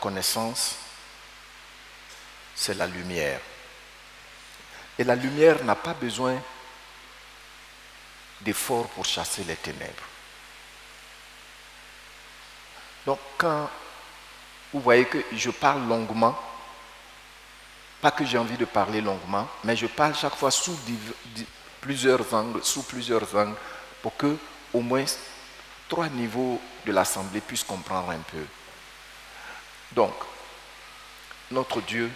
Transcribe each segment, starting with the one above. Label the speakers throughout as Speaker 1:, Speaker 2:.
Speaker 1: connaissance, c'est la lumière. Et la lumière n'a pas besoin d'efforts pour chasser les ténèbres. Donc quand vous voyez que je parle longuement, pas que j'ai envie de parler longuement, mais je parle chaque fois sous plusieurs angles, pour que au moins 3 niveaux de l'assemblée puissent comprendre un peu. Donc, notre Dieu,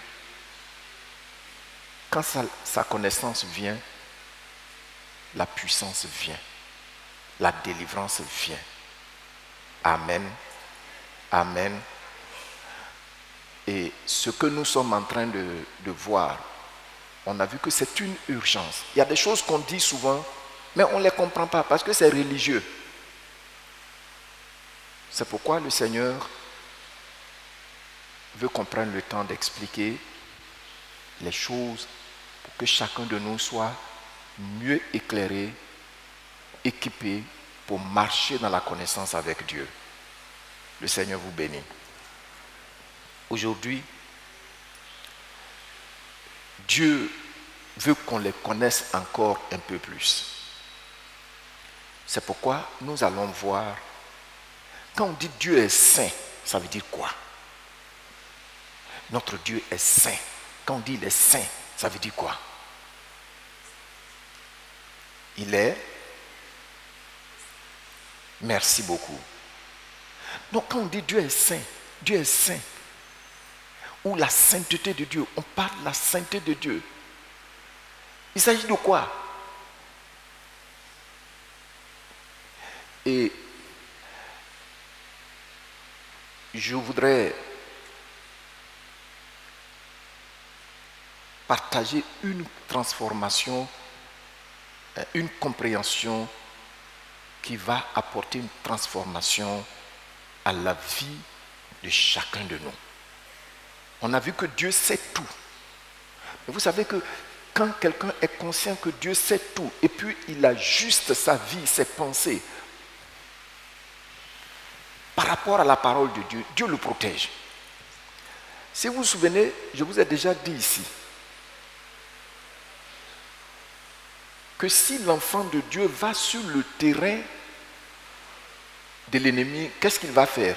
Speaker 1: quand sa connaissance vient, la puissance vient, la délivrance vient. Amen. Amen. Et ce que nous sommes en train de voir, on a vu que c'est une urgence. Il y a des choses qu'on dit souvent, mais on ne les comprend pas parce que c'est religieux. C'est pourquoi le Seigneur veut qu'on prenne le temps d'expliquer les choses pour que chacun de nous soit mieux éclairé, équipé pour marcher dans la connaissance avec Dieu. Le Seigneur vous bénit. Aujourd'hui, Dieu veut qu'on les connaisse encore un peu plus. C'est pourquoi nous allons voir, quand on dit Dieu est saint, ça veut dire quoi? Notre Dieu est saint. Quand on dit il est saint, ça veut dire quoi? Il est... Merci beaucoup. Donc quand on dit Dieu est saint, ou la sainteté de Dieu, on parle de la sainteté de Dieu. Il s'agit de quoi? Et je voudrais partager une transformation, une compréhension qui va apporter une transformation à la vie de chacun de nous. On a vu que Dieu sait tout. Mais vous savez que quand quelqu'un est conscient que Dieu sait tout, et puis il ajuste sa vie, ses pensées, par rapport à la parole de Dieu, Dieu le protège. Si vous vous souvenez, je vous ai déjà dit ici, que si l'enfant de Dieu va sur le terrain de l'ennemi, qu'est-ce qu'il va faire?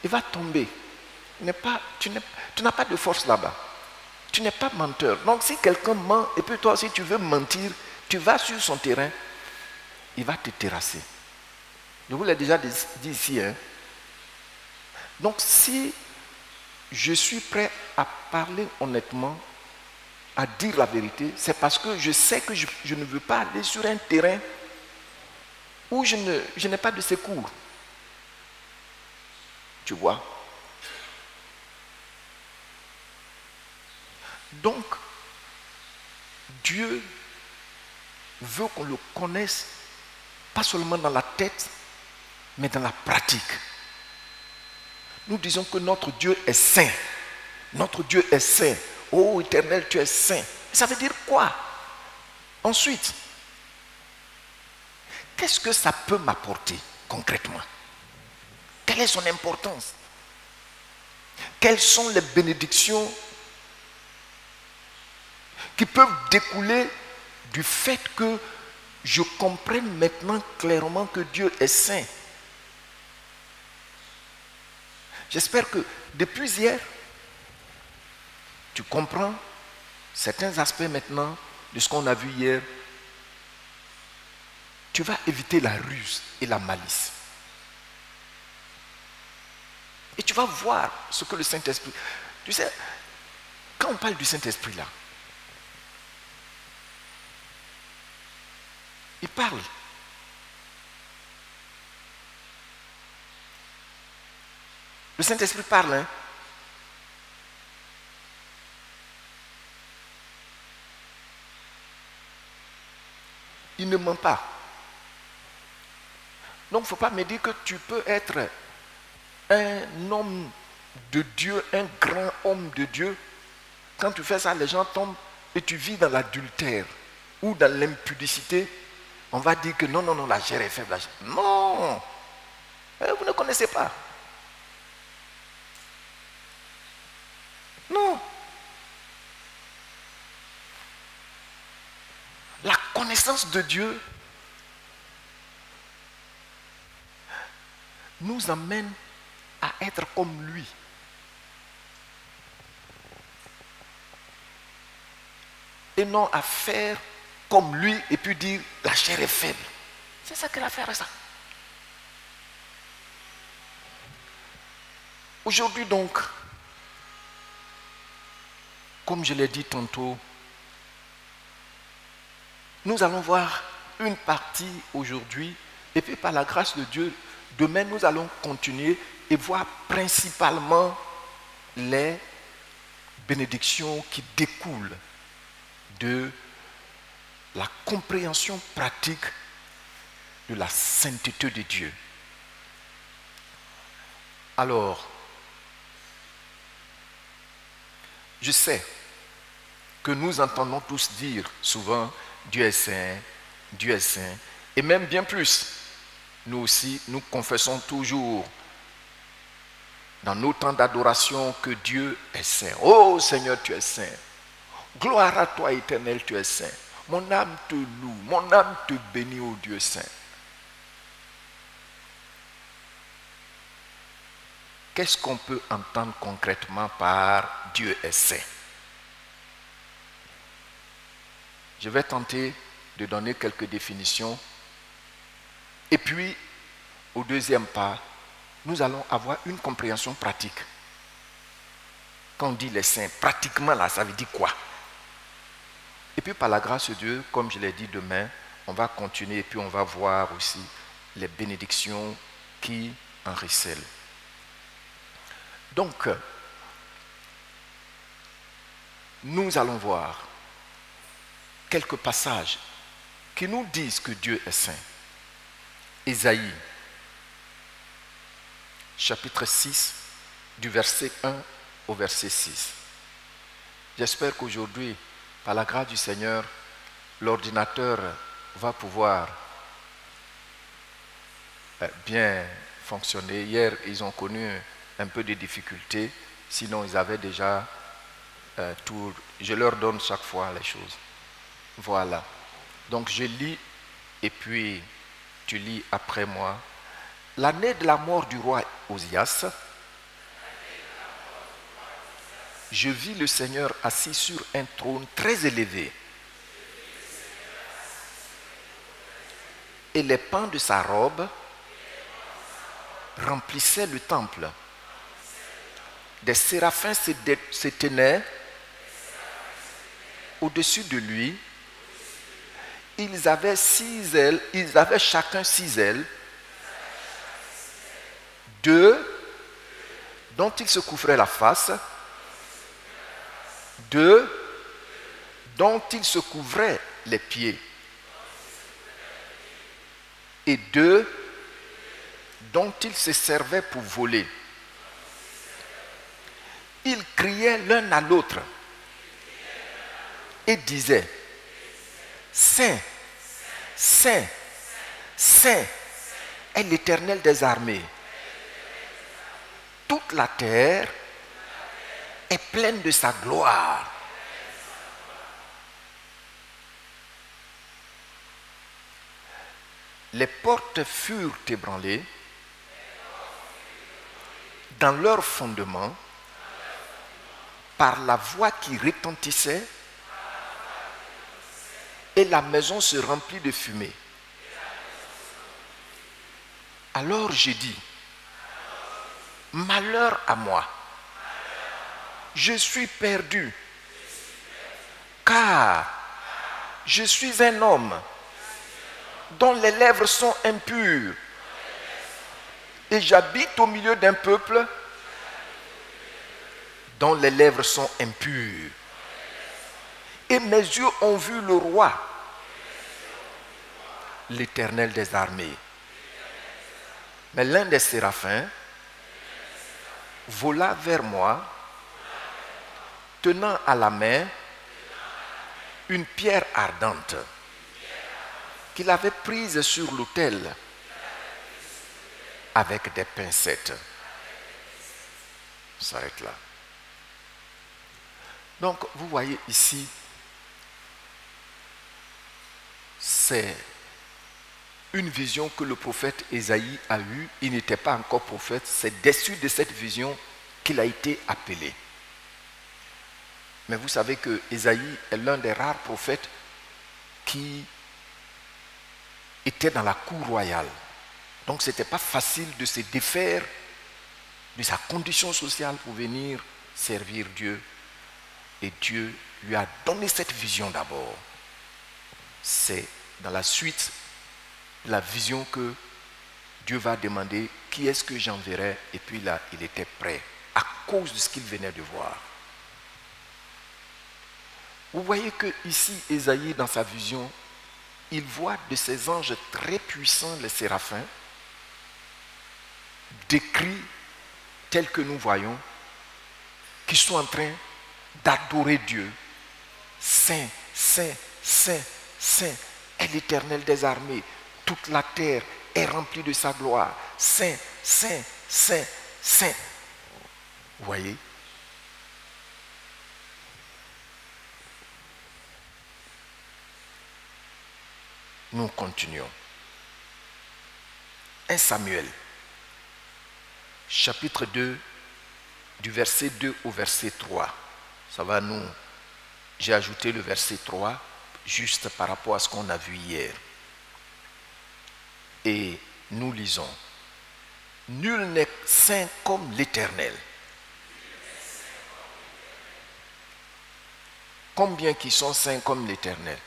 Speaker 1: Il va tomber. Tu n'as pas de force là-bas. Tu n'es pas menteur. Donc si quelqu'un ment, et puis toi aussi tu veux mentir, tu vas sur son terrain, il va te terrasser. Je vous l'ai déjà dit ici. Donc si je suis prêt à parler honnêtement, à dire la vérité, c'est parce que je sais que je ne veux pas aller sur un terrain où je n'ai pas de secours. Tu vois? Donc, Dieu veut qu'on le connaisse, pas seulement dans la tête, mais dans la pratique. Nous disons que notre Dieu est saint. Notre Dieu est saint. Ô Éternel, tu es saint. Ça veut dire quoi? Ensuite, qu'est-ce que ça peut m'apporter concrètement? Quelle est son importance? Quelles sont les bénédictions qui peuvent découler du fait que je comprenne maintenant clairement que Dieu est saint? J'espère que depuis hier, tu comprends certains aspects maintenant de ce qu'on a vu hier. Tu vas éviter la ruse et la malice. Et tu vas voir ce que le Saint-Esprit... Tu sais, quand on parle du Saint-Esprit là, il parle. Le Saint-Esprit parle, hein? Il ne ment pas. Donc il ne faut pas me dire que tu peux être un homme de Dieu, un grand homme de Dieu. Quand tu fais ça, les gens tombent et tu vis dans l'adultère ou dans l'impudicité. On va dire que non, la chair est faible. Non, vous ne connaissez pas. connaissance de Dieu nous amène à être comme lui. Et non à faire comme lui et puis dire la chair est faible. C'est ça que l'affaire est ça. Aujourd'hui donc, comme je l'ai dit tantôt, nous allons voir une partie aujourd'hui et puis par la grâce de Dieu, demain nous allons continuer et voir principalement les bénédictions qui découlent de la compréhension pratique de la sainteté de Dieu. Alors, je sais que nous entendons tous dire souvent Dieu est saint, Dieu est saint, et même bien plus. Nous aussi, nous confessons toujours dans nos temps d'adoration que Dieu est saint. Oh Seigneur, tu es saint. Gloire à toi, Éternel, tu es saint. Mon âme te loue, mon âme te bénit, ô Dieu saint. Qu'est-ce qu'on peut entendre concrètement par Dieu est saint? Je vais tenter de donner quelques définitions. Et puis, au deuxième pas, nous allons avoir une compréhension pratique. Quand on dit les saints, pratiquement là, ça veut dire quoi? Et puis par la grâce de Dieu, comme je l'ai dit demain, on va continuer et puis on va voir aussi les bénédictions qui en ruissellent. Donc, nous allons voir quelques passages qui nous disent que Dieu est saint. Ésaïe, chapitre 6, du verset 1 au verset 6. J'espère qu'aujourd'hui, par la grâce du Seigneur, l'ordinateur va pouvoir bien fonctionner. Hier, ils ont connu un peu de difficultés, sinon ils avaient déjà tout. Je leur donne chaque fois les choses. Voilà. Donc je lis et puis tu lis après moi. L'année de la mort du roi Osias, je vis le Seigneur assis sur un trône très élevé. Et les pans de sa robe remplissaient le temple. Des séraphins se tenaient au-dessus de lui. Ils avaient 6 ailes, ils avaient chacun 6 ailes, 2 dont ils se couvraient la face, 2 dont ils se couvraient les pieds, et 2 dont ils se servaient pour voler. Ils criaient l'un à l'autre et disaient: Saint, Saint, Saint est l'Éternel des armées. Toute la terre est pleine de sa gloire. Les portes furent ébranlées dans leur fondement par la voix qui retentissait, et la maison se remplit de fumée. Alors j'ai dit: malheur à moi, je suis perdu, car je suis un homme dont les lèvres sont impures, et j'habite au milieu d'un peuple dont les lèvres sont impures. Et mes yeux ont vu le roi, l'Éternel des armées. Mais l'un des séraphins vola vers moi, tenant à la main une pierre ardente qu'il avait prise sur l'autel avec des pincettes. On s'arrête là. Donc, vous voyez ici, c'est une vision que le prophète Ésaïe a eue. Il n'était pas encore prophète. C'est dessus de cette vision qu'il a été appelé. Mais vous savez que Ésaïe est l'un des rares prophètes qui était dans la cour royale. Donc ce n'était pas facile de se défaire de sa condition sociale pour venir servir Dieu. Et Dieu lui a donné cette vision d'abord. C'est dans la suite de la vision que Dieu va demander qui est-ce que j'enverrai. Et puis là, il était prêt à cause de ce qu'il venait de voir. Vous voyez que ici, Ésaïe, dans sa vision, il voit de ces anges très puissants, les séraphins, décrits tels que nous voyons, qui sont en train d'adorer Dieu. Saint, Saint, Saint, Saint est l'Éternel des armées. Toute la terre est remplie de sa gloire. Saint, Saint, Saint, Saint. Vous voyez? Nous continuons. 1 Samuel, chapitre 2, du verset 2 au verset 3. Ça va nous... J'ai ajouté le verset 3, juste par rapport à ce qu'on a vu hier. Et nous lisons. Nul n'est saint comme l'Éternel. Combien qui sont saints comme l'Éternel?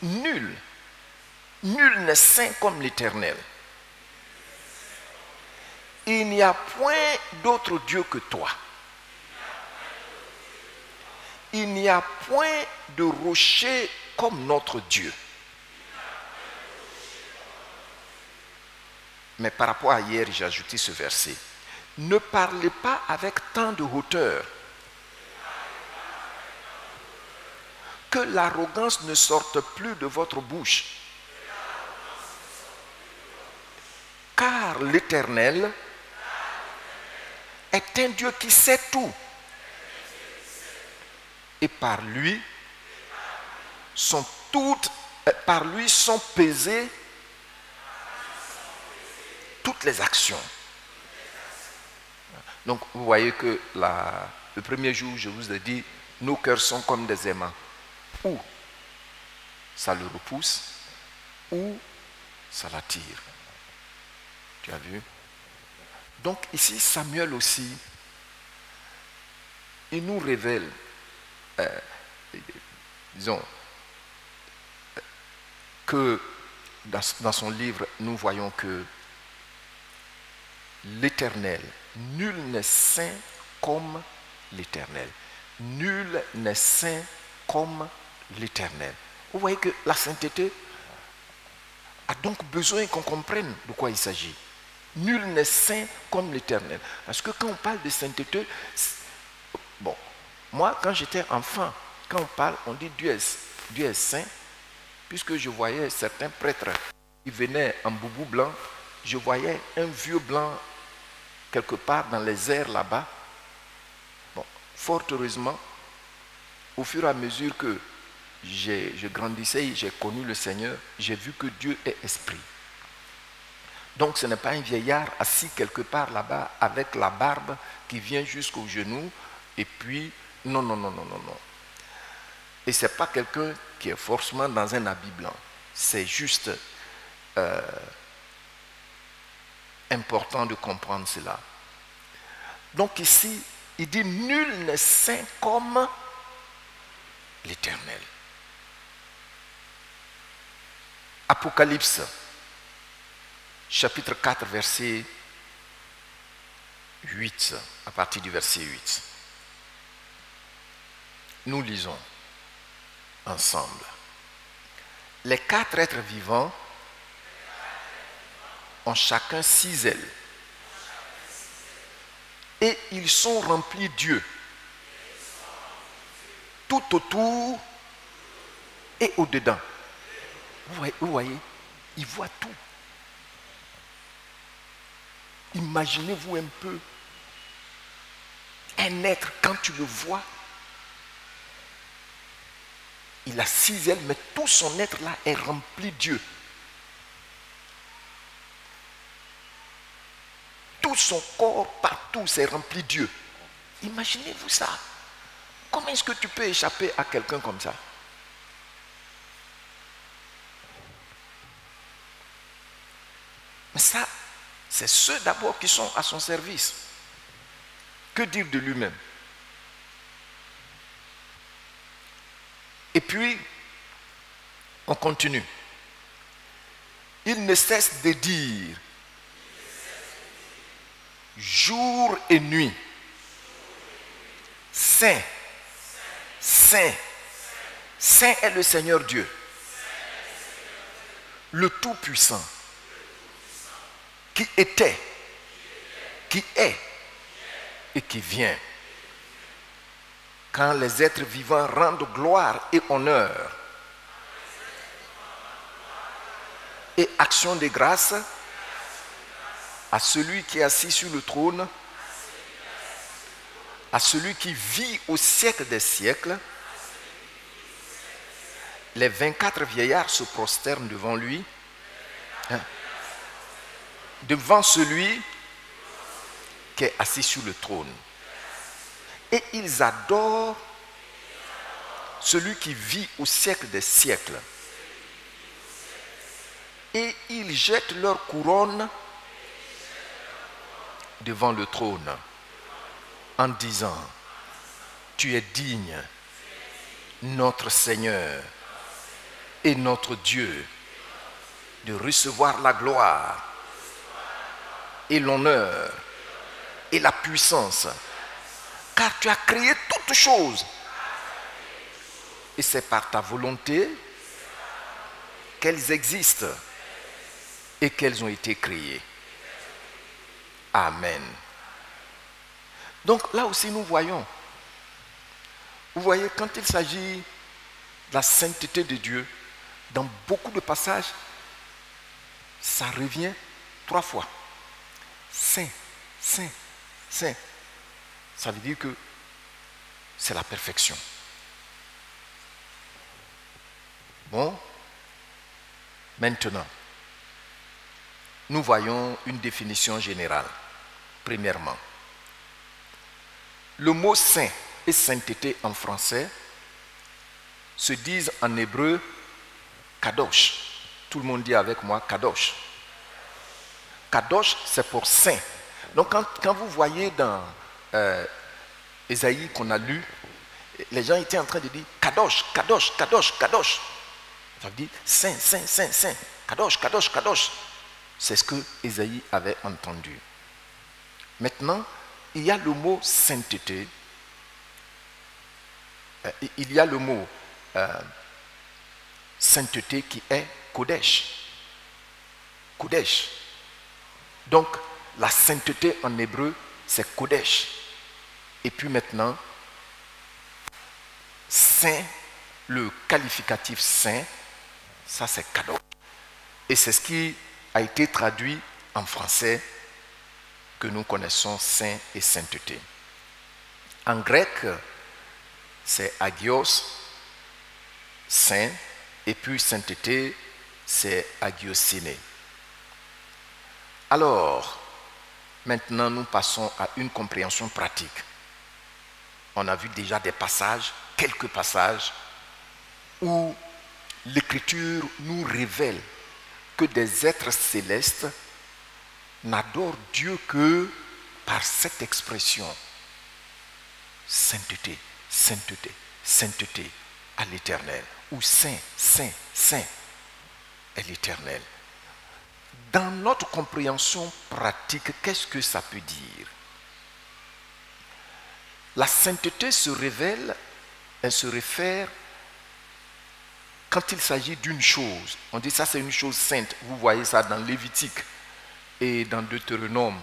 Speaker 1: Nul. Nul n'est saint comme l'Éternel. Il n'y a point d'autre Dieu que toi. Il n'y a point de rocher comme notre Dieu. Mais par rapport à hier, j'ai ajouté ce verset. Ne parlez pas avec tant de hauteur. Que l'arrogance ne sorte plus de votre bouche. Car l'Éternel est un Dieu qui sait tout. Et par lui sont pesées toutes les actions. Donc vous voyez que le premier jour, je vous ai dit, nos cœurs sont comme des aimants. Ou ça le repousse, ou ça l'attire. Tu as vu? Donc ici, Samuel aussi, il nous révèle, disons, que dans son livre, nous voyons que l'Éternel, nul n'est saint comme l'Éternel. Nul n'est saint comme l'Éternel. Vous voyez que la sainteté a donc besoin qu'on comprenne de quoi il s'agit. Nul n'est saint comme l'Éternel. Parce que quand on parle de sainteté, bon, moi quand j'étais enfant, quand on parle, on dit Dieu est saint, puisque je voyais certains prêtres qui venaient en boubou blanc, je voyais un vieux blanc quelque part dans les airs là-bas. Bon, fort heureusement, au fur et à mesure que je grandissais et j'ai connu le Seigneur, j'ai vu que Dieu est esprit. Donc ce n'est pas un vieillard assis quelque part là-bas avec la barbe qui vient jusqu'aux genoux et puis non. Et ce n'est pas quelqu'un qui est forcément dans un habit blanc. C'est juste important de comprendre cela. Donc ici, il dit nul n'est saint comme l'Éternel. Apocalypse, chapitre 4, verset 8, à partir du verset 8. Nous lisons ensemble. Les 4 êtres vivants ont chacun 6 ailes. Et ils sont remplis d'yeux. Tout autour et au-dedans. Vous voyez, ils voient tout. Imaginez-vous un peu un être, quand tu le vois, Il a 6 ailes, mais tout son être là est rempli de Dieu. Tout son corps, partout, c'est rempli de Dieu. Imaginez-vous ça. Comment est-ce que tu peux échapper à quelqu'un comme ça? Mais ça, c'est ceux d'abord qui sont à son service. Que dire de lui-même? Et puis, on continue. Il ne cesse de dire, jour et nuit, Saint, Saint, Saint est le Seigneur Dieu, le Tout-Puissant, qui était, qui est et qui vient. Quand les êtres vivants rendent gloire et honneur et action de grâce à celui qui est assis sur le trône, à celui qui vit au siècle des siècles, les 24 vieillards se prosternent devant lui, devant celui qui est assis sur le trône. Et ils adorent celui qui vit au siècle des siècles. Et ils jettent leur couronne devant le trône en disant, tu es digne, notre Seigneur et notre Dieu, de recevoir la gloire et l'honneur et la puissance, car tu as créé toutes choses et c'est par ta volonté qu'elles existent et qu'elles ont été créées. Amen. Donc là aussi nous voyons, vous voyez, quand il s'agit de la sainteté de Dieu, dans beaucoup de passages, ça revient 3 fois. Saint, saint, saint. Ça veut dire que c'est la perfection. Bon, maintenant, nous voyons une définition générale. Premièrement, le mot saint et sainteté en français se disent en hébreu kadosh. Tout le monde dit avec moi kadosh. Kadosh, c'est pour saint. Donc quand vous voyez dans Ésaïe qu'on a lu, les gens étaient en train de dire kadosh, kadosh, kadosh, kadosh. Ça veut dire saint, saint, saint, saint, kadosh, kadosh, kadosh. C'est ce que Ésaïe avait entendu. Maintenant, il y a le mot sainteté. Il y a le mot sainteté qui est Kodesh. Kodesh. Donc, la sainteté en hébreu, c'est Kodesh. Et puis maintenant, saint, le qualificatif saint, ça c'est Kadosh. Et c'est ce qui a été traduit en français que nous connaissons saint et sainteté. En grec, c'est agios, saint, et puis sainteté, c'est agiosine. Alors, maintenant nous passons à une compréhension pratique. On a vu déjà des passages, quelques passages, où l'Écriture nous révèle que des êtres célestes n'adorent Dieu que par cette expression. Sainteté, sainteté, sainteté à l'Éternel. Ou saint, saint, saint est l'Éternel. Dans notre compréhension pratique, qu'est-ce que ça peut dire? La sainteté se révèle, elle se réfère quand il s'agit d'une chose. On dit ça c'est une chose sainte. Vous voyez ça dans Lévitique et dans Deutéronome.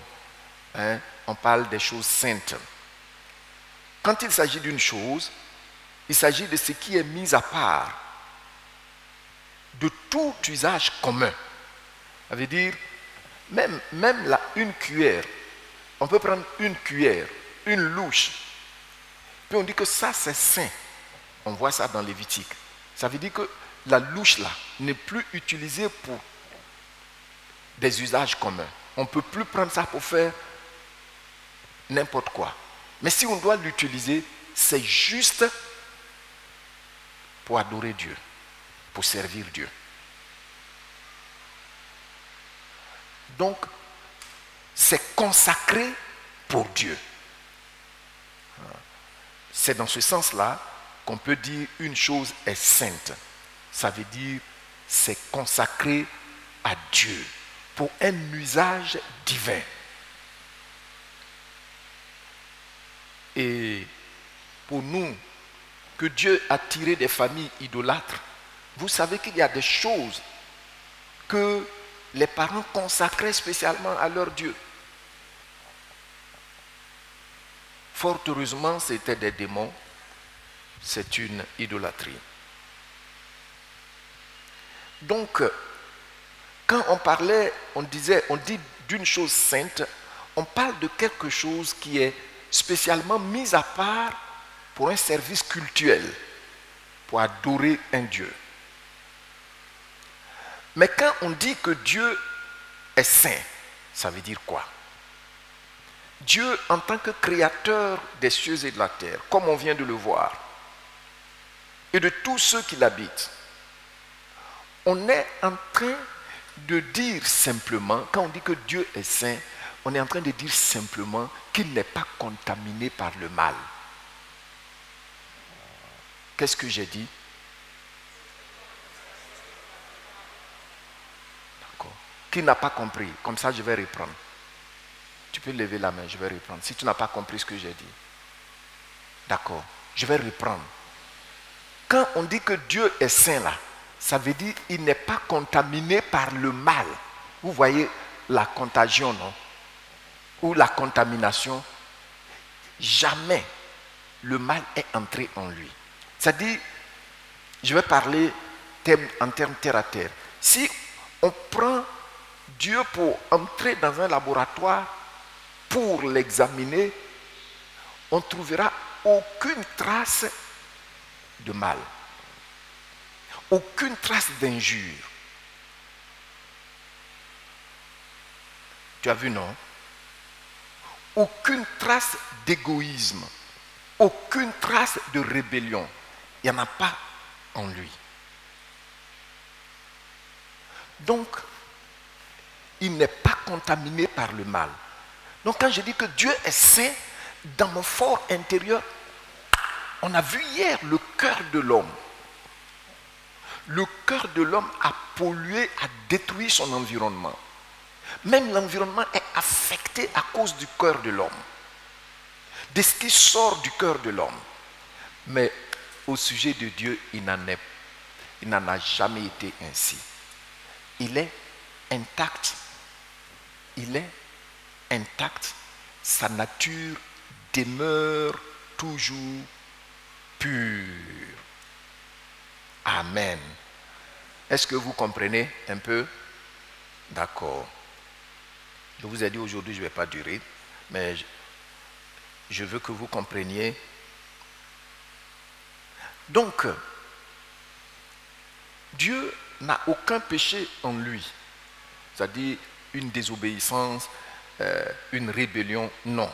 Speaker 1: On parle des choses saintes. Quand il s'agit d'une chose, il s'agit de ce qui est mis à part de tout usage commun. Ça veut dire, même là, une cuillère, on peut prendre une cuillère, une louche, puis on dit que ça c'est saint. On voit ça dans Lévitique. Ça veut dire que la louche là n'est plus utilisée pour des usages communs. On ne peut plus prendre ça pour faire n'importe quoi. Mais si on doit l'utiliser, c'est juste pour adorer Dieu, pour servir Dieu. Donc, c'est consacré pour Dieu. C'est dans ce sens-là qu'on peut dire une chose est sainte. Ça veut dire c'est consacré à Dieu pour un usage divin. Et pour nous, que Dieu a tiré des familles idolâtres, vous savez qu'il y a des choses que les parents consacraient spécialement à leur Dieu. Fort heureusement, c'était des démons. C'est une idolâtrie. Donc, quand on dit d'une chose sainte, on parle de quelque chose qui est spécialement mis à part pour un service cultuel, pour adorer un Dieu. Mais quand on dit que Dieu est saint, ça veut dire quoi? Dieu, en tant que créateur des cieux et de la terre, comme on vient de le voir, et de tous ceux qui l'habitent, on est en train de dire simplement, quand on dit que Dieu est saint, on est en train de dire simplement qu'il n'est pas contaminé par le mal. Qu'est-ce que j'ai dit? D'accord. Qui n'a pas compris? Comme ça, je vais reprendre. Tu peux lever la main, je vais reprendre. Si tu n'as pas compris ce que j'ai dit. D'accord, je vais reprendre. Quand on dit que Dieu est saint là, ça veut dire qu'il n'est pas contaminé par le mal. Vous voyez la contagion, non? Ou la contamination. Jamais le mal est entré en lui. C'est-à-dire, je vais parler en termes terre à terre. Si on prend Dieu pour entrer dans un laboratoire, pour l'examiner, on ne trouvera aucune trace de mal, aucune trace d'injure. Tu as vu, non? Aucune trace d'égoïsme, aucune trace de rébellion. Il n'y en a pas en lui. Donc, il n'est pas contaminé par le mal. Donc quand je dis que Dieu est saint, dans mon fort intérieur, on a vu hier le cœur de l'homme. Le cœur de l'homme a pollué, a détruit son environnement. Même l'environnement est affecté à cause du cœur de l'homme. De ce qui sort du cœur de l'homme. Mais au sujet de Dieu, il n'en a jamais été ainsi. Il est intact. Il est intact. Sa nature demeure toujours pure. Amen. Est-ce que vous comprenez un peu? D'accord. Je vous ai dit aujourd'hui, je ne vais pas durer, mais je veux que vous compreniez. Donc, Dieu n'a aucun péché en lui. C'est-à-dire une désobéissance, une rébellion, non.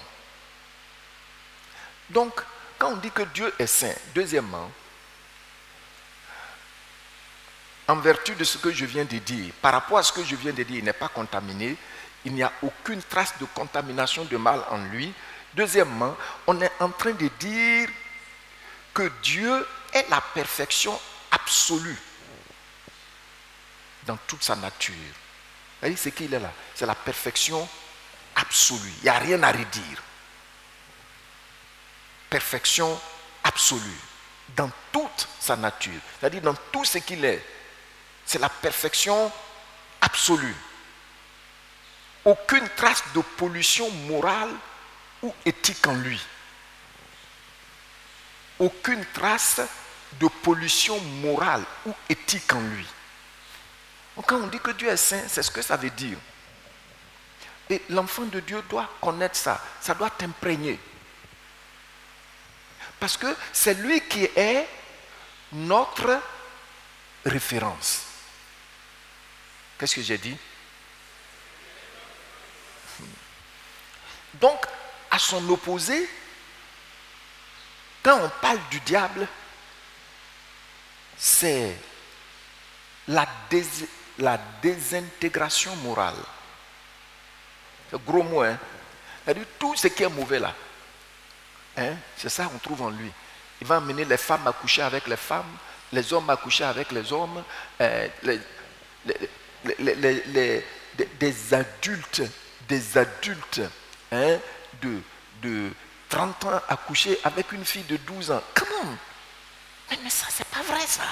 Speaker 1: Donc, quand on dit que Dieu est saint, deuxièmement, en vertu de ce que je viens de dire, par rapport à ce que je viens de dire, il n'est pas contaminé, il n'y a aucune trace de contamination de mal en lui. Deuxièmement, on est en train de dire que Dieu est la perfection absolue dans toute sa nature. Vous voyez ce qu'il est là? C'est la perfection absolue. Il n'y a rien à redire. Perfection absolue dans toute sa nature. C'est-à-dire dans tout ce qu'il est. C'est la perfection absolue. Aucune trace de pollution morale ou éthique en lui. Aucune trace de pollution morale ou éthique en lui. Donc quand on dit que Dieu est saint, c'est ce que ça veut dire. Et l'enfant de Dieu doit connaître ça. Ça doit t'imprégner. Parce que c'est lui qui est notre référence. Qu'est-ce que j'ai dit? Donc, à son opposé, quand on parle du diable, c'est la désintégration morale. C'est un gros mot, hein? C'est-à-dire tout ce qui est mauvais là. Hein? C'est ça qu'on trouve en lui. Il va amener les femmes à coucher avec les femmes, les hommes à coucher avec les hommes, des adultes hein, de 30 ans à coucher avec une fille de 12 ans. Comment? Mais ça, c'est pas vrai ça.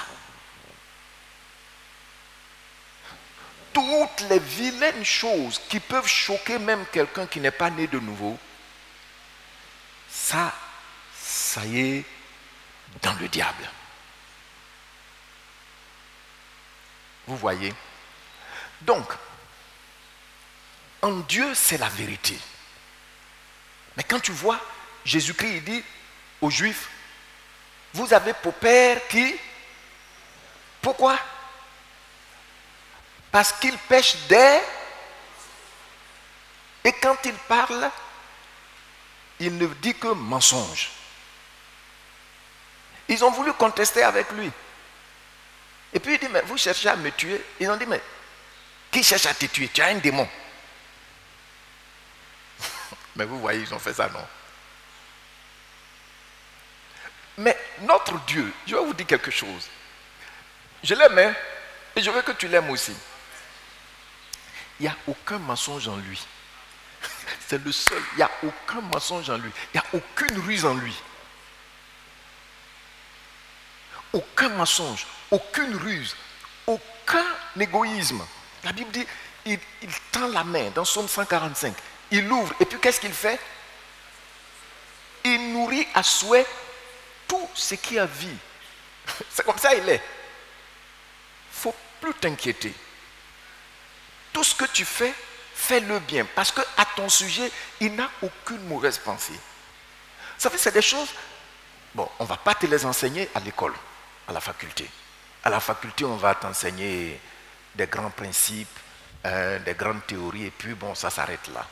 Speaker 1: Toutes les vilaines choses qui peuvent choquer même quelqu'un qui n'est pas né de nouveau, ça y est dans le diable. Vous voyez? Donc, en Dieu, c'est la vérité. Mais quand tu vois, Jésus-Christ, il dit aux Juifs, vous avez pour père qui? Pourquoi? Parce qu'il pêche et quand il parle, il ne dit que mensonge. Ils ont voulu contester avec lui. Et puis il dit, mais vous cherchez à me tuer. Ils ont dit, mais qui cherche à te tuer? Tu as un démon. Mais vous voyez, ils ont fait ça, non? Mais notre Dieu, je vais vous dire quelque chose. Je l'aime, hein, et je veux que tu l'aimes aussi. Il n'y a aucun mensonge en lui. C'est le seul. Il n'y a aucun mensonge en lui. Il n'y a aucune ruse en lui. Aucun mensonge, aucune ruse, aucun égoïsme. La Bible dit, il tend la main dans Psaume 145. Il ouvre et puis qu'est-ce qu'il fait? Il nourrit à souhait tout ce qui a vie. C'est comme ça il est. Il ne faut plus t'inquiéter. Tout ce que tu fais, fais-le bien. Parce qu'à ton sujet, il n'a aucune mauvaise pensée. Vous savez, c'est des choses, bon, on ne va pas te les enseigner à l'école, à la faculté. À la faculté, on va t'enseigner des grands principes, des grandes théories, et puis bon, ça s'arrête là.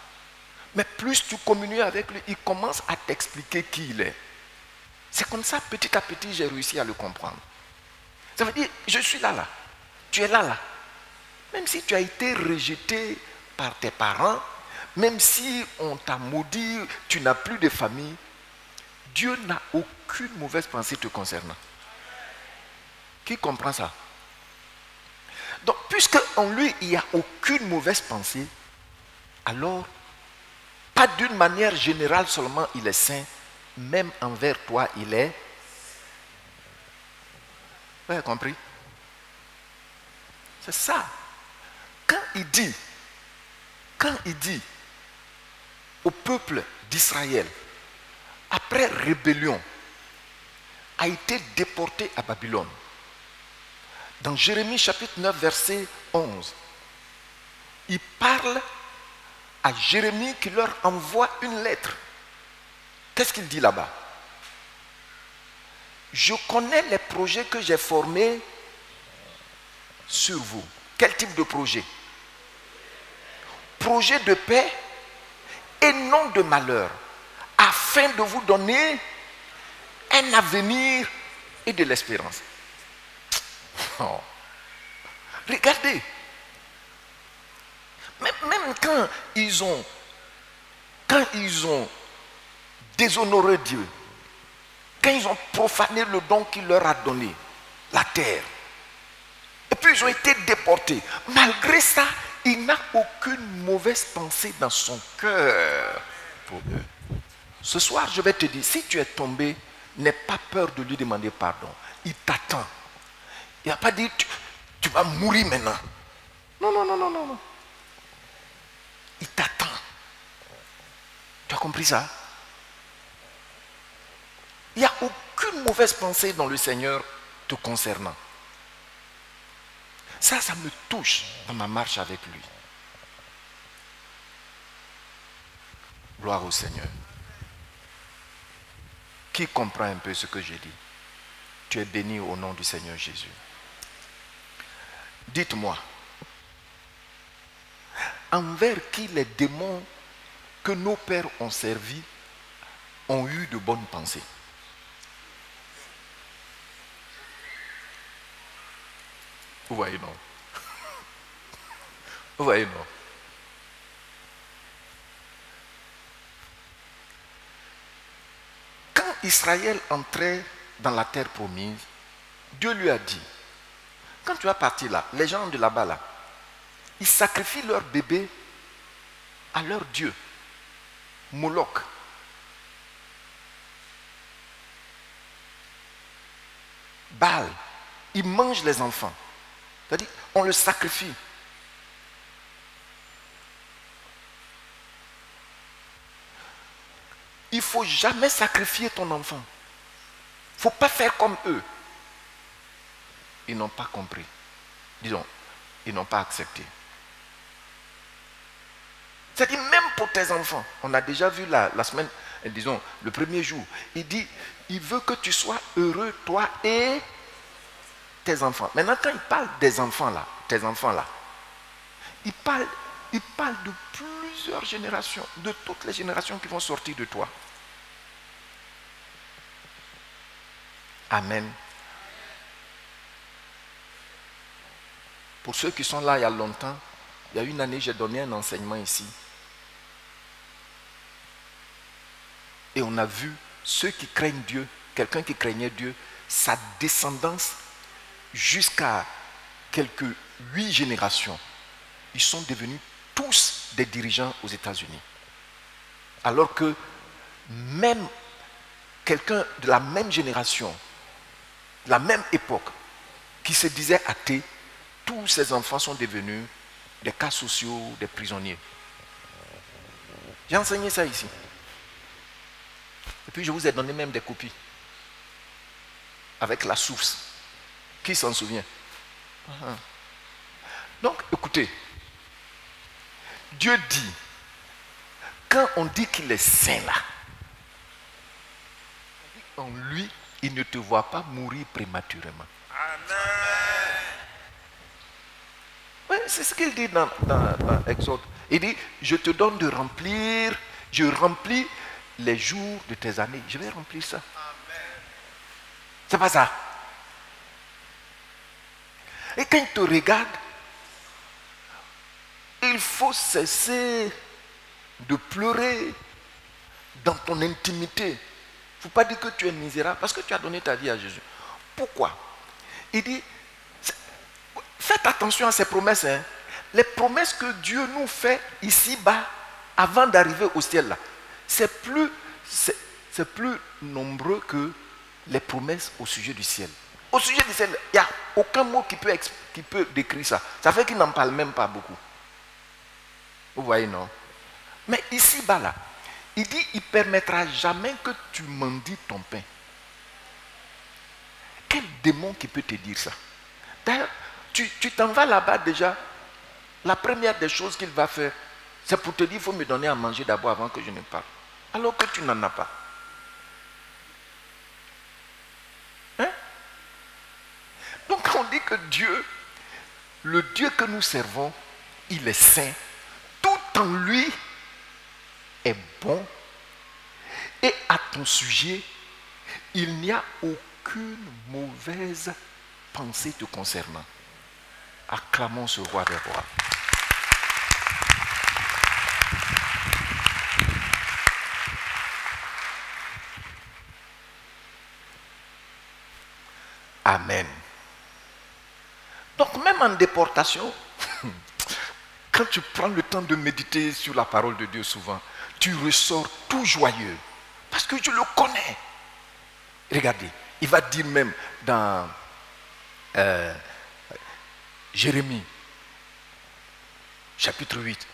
Speaker 1: Mais plus tu communies avec lui, il commence à t'expliquer qui il est. C'est comme ça, petit à petit, j'ai réussi à le comprendre. Ça veut dire, je suis là, tu es là. Même si tu as été rejeté par tes parents, même si on t'a maudit, tu n'as plus de famille, Dieu n'a aucune mauvaise pensée te concernant. Qui comprend ça? Donc, puisque en lui, il n'y a aucune mauvaise pensée, alors, pas d'une manière générale seulement il est saint, même envers toi, il est. Vous avez compris? C'est ça. Quand il dit au peuple d'Israël, après rébellion, a été déporté à Babylone, dans Jérémie chapitre 9, verset 11, il parle à Jérémie qui leur envoie une lettre. Qu'est-ce qu'il dit là-bas? Je connais les projets que j'ai formés sur vous. Quel type de projet? Projet de paix et non de malheur, afin de vous donner un avenir et de l'espérance. Oh. Regardez, même quand ils ont déshonoré Dieu, quand ils ont profané le don qu'il leur a donné, la terre, et puis ils ont été déportés, malgré ça, il n'a aucune mauvaise pensée dans son cœur pour eux. Ce soir, je vais te dire, si tu es tombé, n'aie pas peur de lui demander pardon. Il t'attend. Il n'a pas dit, tu vas mourir maintenant. Non. Il t'attend. Tu as compris ça? Il n'y a aucune mauvaise pensée dans le Seigneur te concernant. Ça me touche dans ma marche avec lui. Gloire au Seigneur. Qui comprend un peu ce que j'ai dit? Tu es béni au nom du Seigneur Jésus. Dites-moi, envers qui les démons que nos pères ont servis ont eu de bonnes pensées? Vous voyez, non? Vous voyez, non? Quand Israël entrait dans la terre promise, Dieu lui a dit, quand tu vas partir là, les gens de là-bas là, ils sacrifient leur bébé à leur Dieu, Moloch. Baal, ils mangent les enfants. C'est-à-dire, on le sacrifie. Il ne faut jamais sacrifier ton enfant. Il ne faut pas faire comme eux. Ils n'ont pas compris. Disons, ils n'ont pas accepté. C'est-à-dire, même pour tes enfants, on a déjà vu la semaine, disons, le premier jour, il dit, il veut que tu sois heureux, toi et tes enfants. Maintenant, quand il parle des enfants là, tes enfants là, il parle de plusieurs générations, de toutes les générations qui vont sortir de toi. Amen. Pour ceux qui sont là il y a longtemps, il y a une année, j'ai donné un enseignement ici. Et on a vu ceux qui craignent Dieu, quelqu'un qui craignait Dieu, sa descendance jusqu'à quelques 8 générations, ils sont devenus tous des dirigeants aux États-Unis. Alors que même quelqu'un de la même génération, de la même époque, qui se disait athée, tous ses enfants sont devenus des cas sociaux, des prisonniers. J'ai enseigné ça ici. Et puis je vous ai donné même des copies. Avec la source. Qui s'en souvient? Donc, écoutez. Dieu dit, quand on dit qu'il est saint là, en lui, il ne te voit pas mourir prématurément. Amen. Oui, c'est ce qu'il dit dans Exode. Il dit, je te donne de remplir, je remplis les jours de tes années. Je vais remplir ça. C'est pas ça. Et quand il te regarde, il faut cesser de pleurer dans ton intimité. Il ne faut pas dire que tu es misérable parce que tu as donné ta vie à Jésus. Pourquoi? Il dit, faites attention à ces promesses. Hein. Les promesses que Dieu nous fait ici-bas, avant d'arriver au ciel, là, c'est plus nombreux que les promesses au sujet du ciel. Au sujet du ciel, il n'y a aucun mot qui peut décrire ça. Ça fait qu'il n'en parle même pas beaucoup. Vous voyez, non? Mais ici-bas, là, il dit, il ne permettra jamais que tu mendies ton pain. Quel démon qui peut te dire ça? D'ailleurs, tu t'en vas là-bas déjà. La première des choses qu'il va faire, c'est pour te dire, il faut me donner à manger d'abord avant que je ne parle. Alors que tu n'en as pas. Hein? Donc on dit que Dieu, le Dieu que nous servons, il est saint. Tout en lui est bon. Et à ton sujet, il n'y a aucune mauvaise pensée te concernant. Acclamons ce roi des rois. Amen. Donc même en déportation, quand tu prends le temps de méditer sur la parole de Dieu souvent, tu ressors tout joyeux. Parce que je le connais. Regardez, il va dire même dans Jérémie, chapitre 8,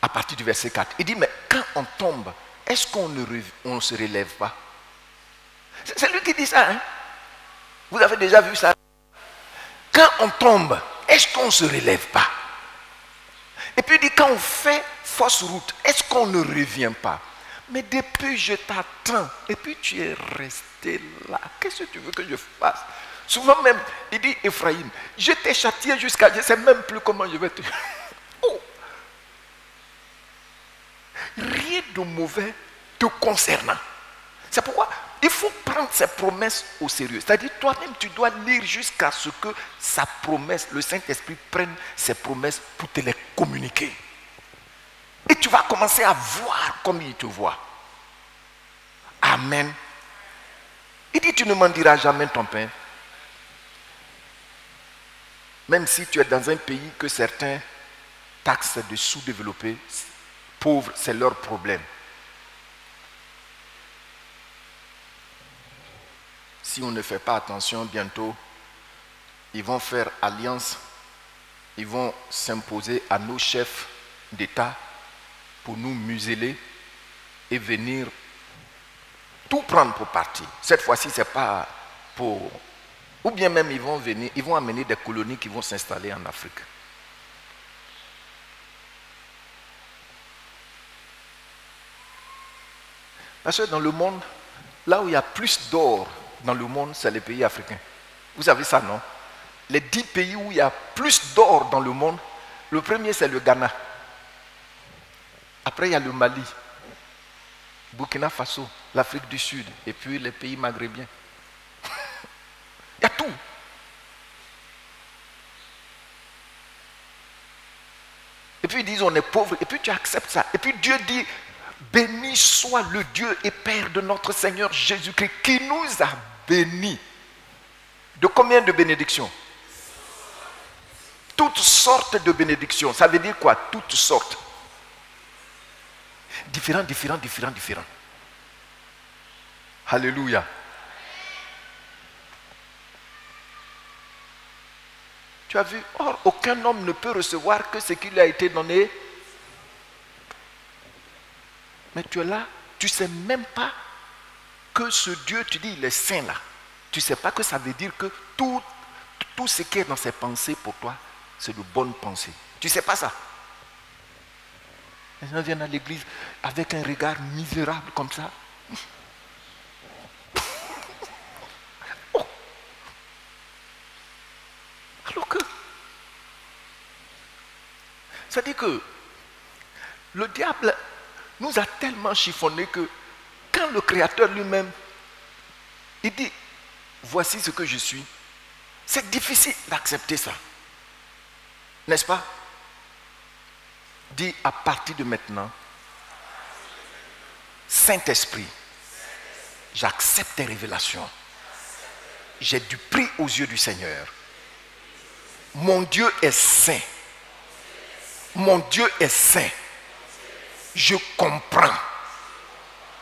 Speaker 1: à partir du verset 4. Il dit, mais quand on tombe, est-ce qu'on ne se relève pas? C'est lui qui dit ça. Hein? Vous avez déjà vu ça? Quand on tombe, est-ce qu'on ne se relève pas? Et puis il dit, quand on fait fausse route, est-ce qu'on ne revient pas? Mais depuis je t'attends, et puis tu es resté là. Qu'est-ce que tu veux que je fasse? Souvent même, il dit, Ephraïm, je t'ai châtié jusqu'à... Je ne sais même plus comment je vais te... Oh. Rien de mauvais te concernant. C'est pourquoi il faut prendre ses promesses au sérieux. C'est-à-dire, toi-même, tu dois lire jusqu'à ce que sa promesse, le Saint-Esprit prenne ses promesses pour te les communiquer. Et tu vas commencer à voir comme il te voit. Amen. Il dit, tu ne m'en diras jamais ton pain. Même si tu es dans un pays que certains taxent de sous-développés, pauvres, c'est leur problème. Si on ne fait pas attention, bientôt, ils vont faire alliance, ils vont s'imposer à nos chefs d'État pour nous museler et venir tout prendre pour partie. Cette fois-ci, ce n'est pas pour... Ou bien même, ils vont venir, ils vont amener des colonies qui vont s'installer en Afrique. Parce que dans le monde, là où il y a plus d'or dans le monde, c'est les pays africains. Vous savez ça, non? Les 10 pays où il y a plus d'or dans le monde, le premier c'est le Ghana. Après il y a le Mali, Burkina Faso, l'Afrique du Sud, et puis les pays maghrébiens. Il y a tout. Et puis ils disent on est pauvre, et puis tu acceptes ça. Et puis Dieu dit, béni soit le Dieu et Père de notre Seigneur Jésus-Christ, qui nous a bénis. De combien de bénédictions? Toutes sortes de bénédictions. Ça veut dire quoi? Toutes sortes. Différents. Alléluia. Tu as vu? Or, aucun homme ne peut recevoir que ce qui lui a été donné. Mais tu es là, tu ne sais même pas que ce Dieu, tu dis, il est saint là. Tu ne sais pas que ça veut dire que tout ce qui est dans ses pensées pour toi, c'est de bonnes pensées. Tu ne sais pas ça. Les gens viennent à l'église avec un regard misérable comme ça. Oh. Alors que, ça dit que le diable nous a tellement chiffonné que quand le Créateur lui-même, il dit, voici ce que je suis, c'est difficile d'accepter ça. N'est-ce pas? Dis à partir de maintenant, Saint-Esprit, j'accepte tes révélations. J'ai du prix aux yeux du Seigneur. Mon Dieu est saint. Mon Dieu est saint. Je comprends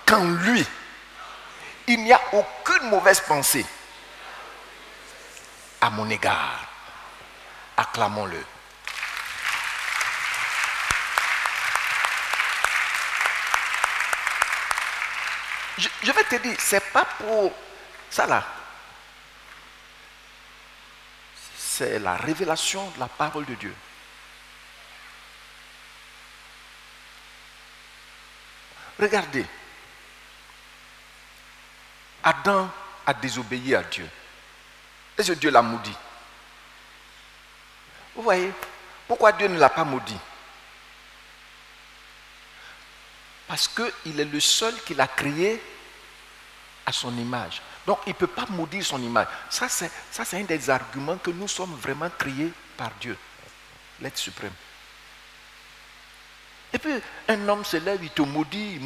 Speaker 1: qu'en lui, il n'y a aucune mauvaise pensée à mon égard. Acclamons-le. Je vais te dire, c'est pas pour ça là. C'est la révélation de la parole de Dieu. Regardez. Adam a désobéi à Dieu. Et ce Dieu l'a maudit. Vous voyez, pourquoi Dieu ne l'a pas maudit? Parce qu'il est le seul qui l'a créé à son image. Donc il ne peut pas maudire son image. Ça, c'est un des arguments que nous sommes vraiment créés par Dieu, l'être suprême. Et puis un homme se lève, il te maudit,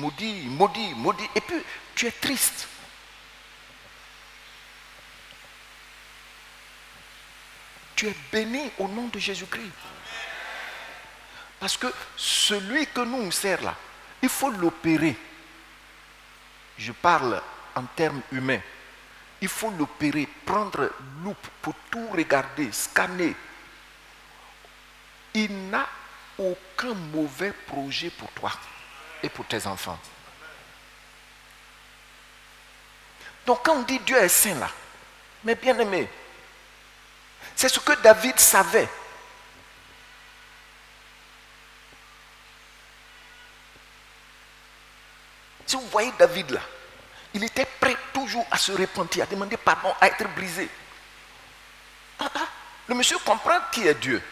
Speaker 1: et puis tu es triste. Tu es béni au nom de Jésus-Christ. Parce que celui que nous sert là, il faut l'opérer. Je parle en termes humains. Il faut l'opérer, prendre loupe pour tout regarder, scanner. Il n'a aucun mauvais projet pour toi et pour tes enfants. Donc quand on dit Dieu est saint là, mais bien aimé, c'est ce que David savait. Si vous voyez David là, il était prêt toujours à se repentir, à demander pardon, à être brisé. Le monsieur comprend qui est Dieu.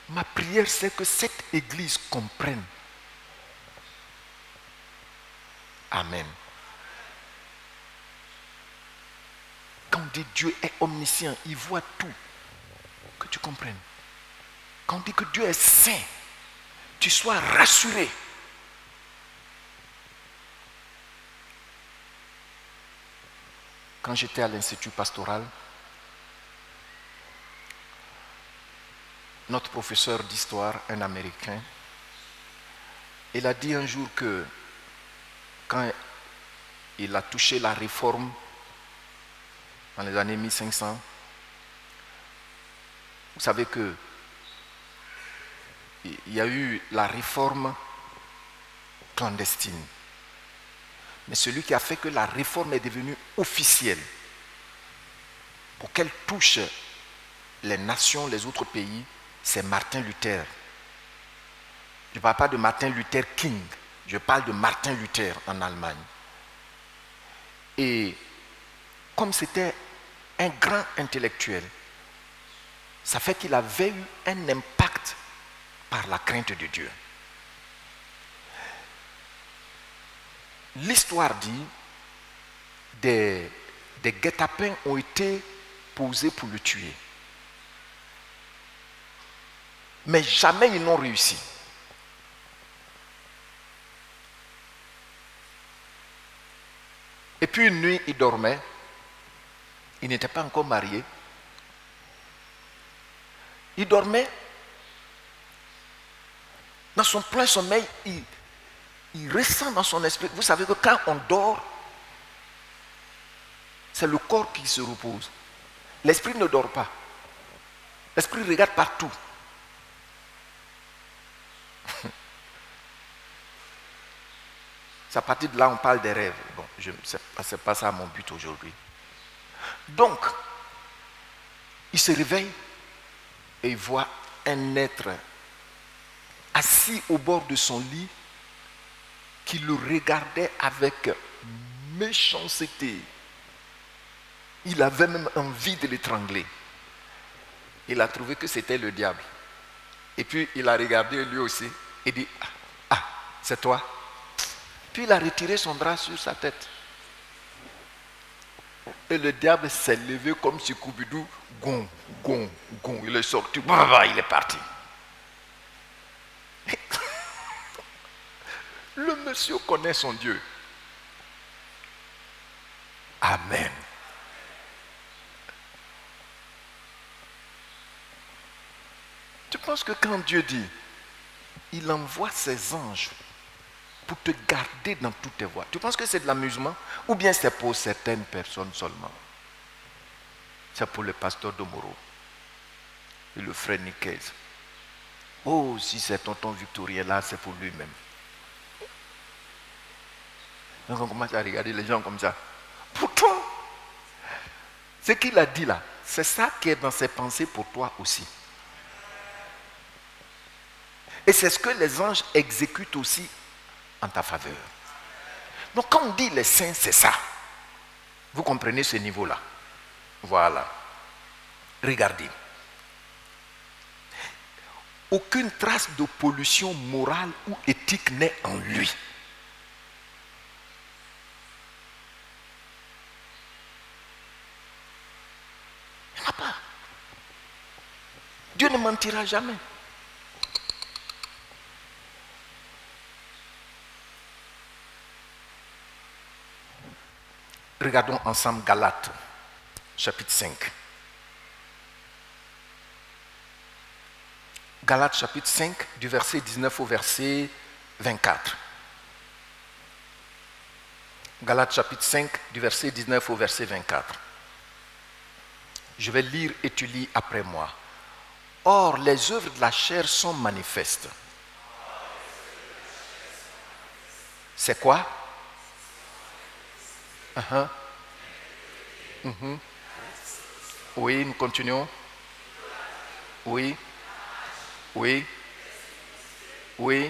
Speaker 1: Ma prière, c'est que cette église comprenne. Amen. Quand on dit Dieu est omniscient, il voit tout. Que tu comprennes. Quand on dit que Dieu est saint, tu sois rassuré. Quand j'étais à l'institut pastoral, notre professeur d'histoire, un Américain, il a dit un jour que quand il a touché la réforme dans les années 1500, vous savez que il y a eu la réforme clandestine. Mais celui qui a fait que la réforme est devenue officielle, pour qu'elle touche les nations, les autres pays, c'est Martin Luther. Je ne parle pas de Martin Luther King, je parle de Martin Luther en Allemagne. Et comme c'était un grand intellectuel, ça fait qu'il avait eu un impact par la crainte de Dieu. L'histoire dit des guet-apens ont été posés pour le tuer. Mais jamais ils n'ont réussi. Et puis une nuit, il dormait. Il n'était pas encore marié. Il dormait. Dans son plein sommeil, il ressent dans son esprit. Vous savez que quand on dort, c'est le corps qui se repose. L'esprit ne dort pas. L'esprit regarde partout. C'est à partir de là on parle des rêves. Bon, ce n'est pas ça mon but aujourd'hui. Donc, il se réveille et il voit un être assis au bord de son lit qui le regardait avec méchanceté. Il avait même envie de l'étrangler. Il a trouvé que c'était le diable. Et puis il a regardé lui aussi et dit, ah, c'est toi. Puis il a retiré son drap sur sa tête. Et le diable s'est levé comme si Scooby-Doo, gong, gong, gong. Il est sorti, il est parti. Le monsieur connaît son Dieu. Amen. Tu penses que quand Dieu dit, il envoie ses anges pour te garder dans toutes tes voies, tu penses que c'est de l'amusement ou bien c'est pour certaines personnes seulement? C'est pour le pasteur Domoro et le frère Niquez. Oh, si c'est tonton Victorien là, c'est pour lui-même. Donc on commence à regarder les gens comme ça. Pourtant, ce qu'il a dit là, c'est ça qui est dans ses pensées pour toi aussi. Et c'est ce que les anges exécutent aussi en ta faveur. Donc quand on dit les saints, c'est ça. Vous comprenez ce niveau-là? Voilà. Regardez. Aucune trace de pollution morale ou éthique n'est en lui. Il n'y en a pas. Dieu ne mentira jamais. Regardons ensemble Galates, chapitre 5. Galates, chapitre 5, du verset 19 au verset 24. Galates, chapitre 5, du verset 19 au verset 24. Je vais lire et tu lis après moi. Or, les œuvres de la chair sont manifestes. C'est quoi? Oui, nous continuons. Oui. Oui. Oui.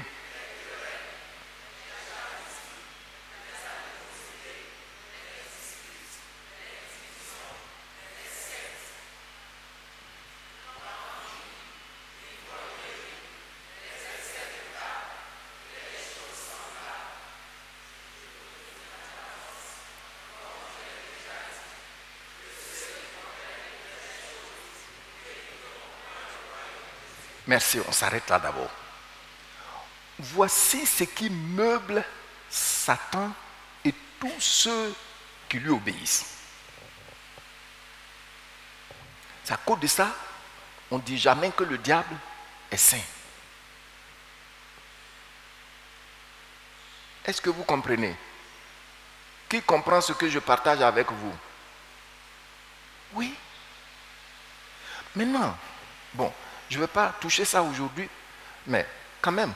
Speaker 1: Merci, on s'arrête là d'abord. Voici ce qui meuble Satan et tous ceux qui lui obéissent. C'est à cause de ça, on ne dit jamais que le diable est saint. Est-ce que vous comprenez? Qui comprend ce que je partage avec vous? Oui. Maintenant, bon, je ne vais pas toucher ça aujourd'hui, mais quand même,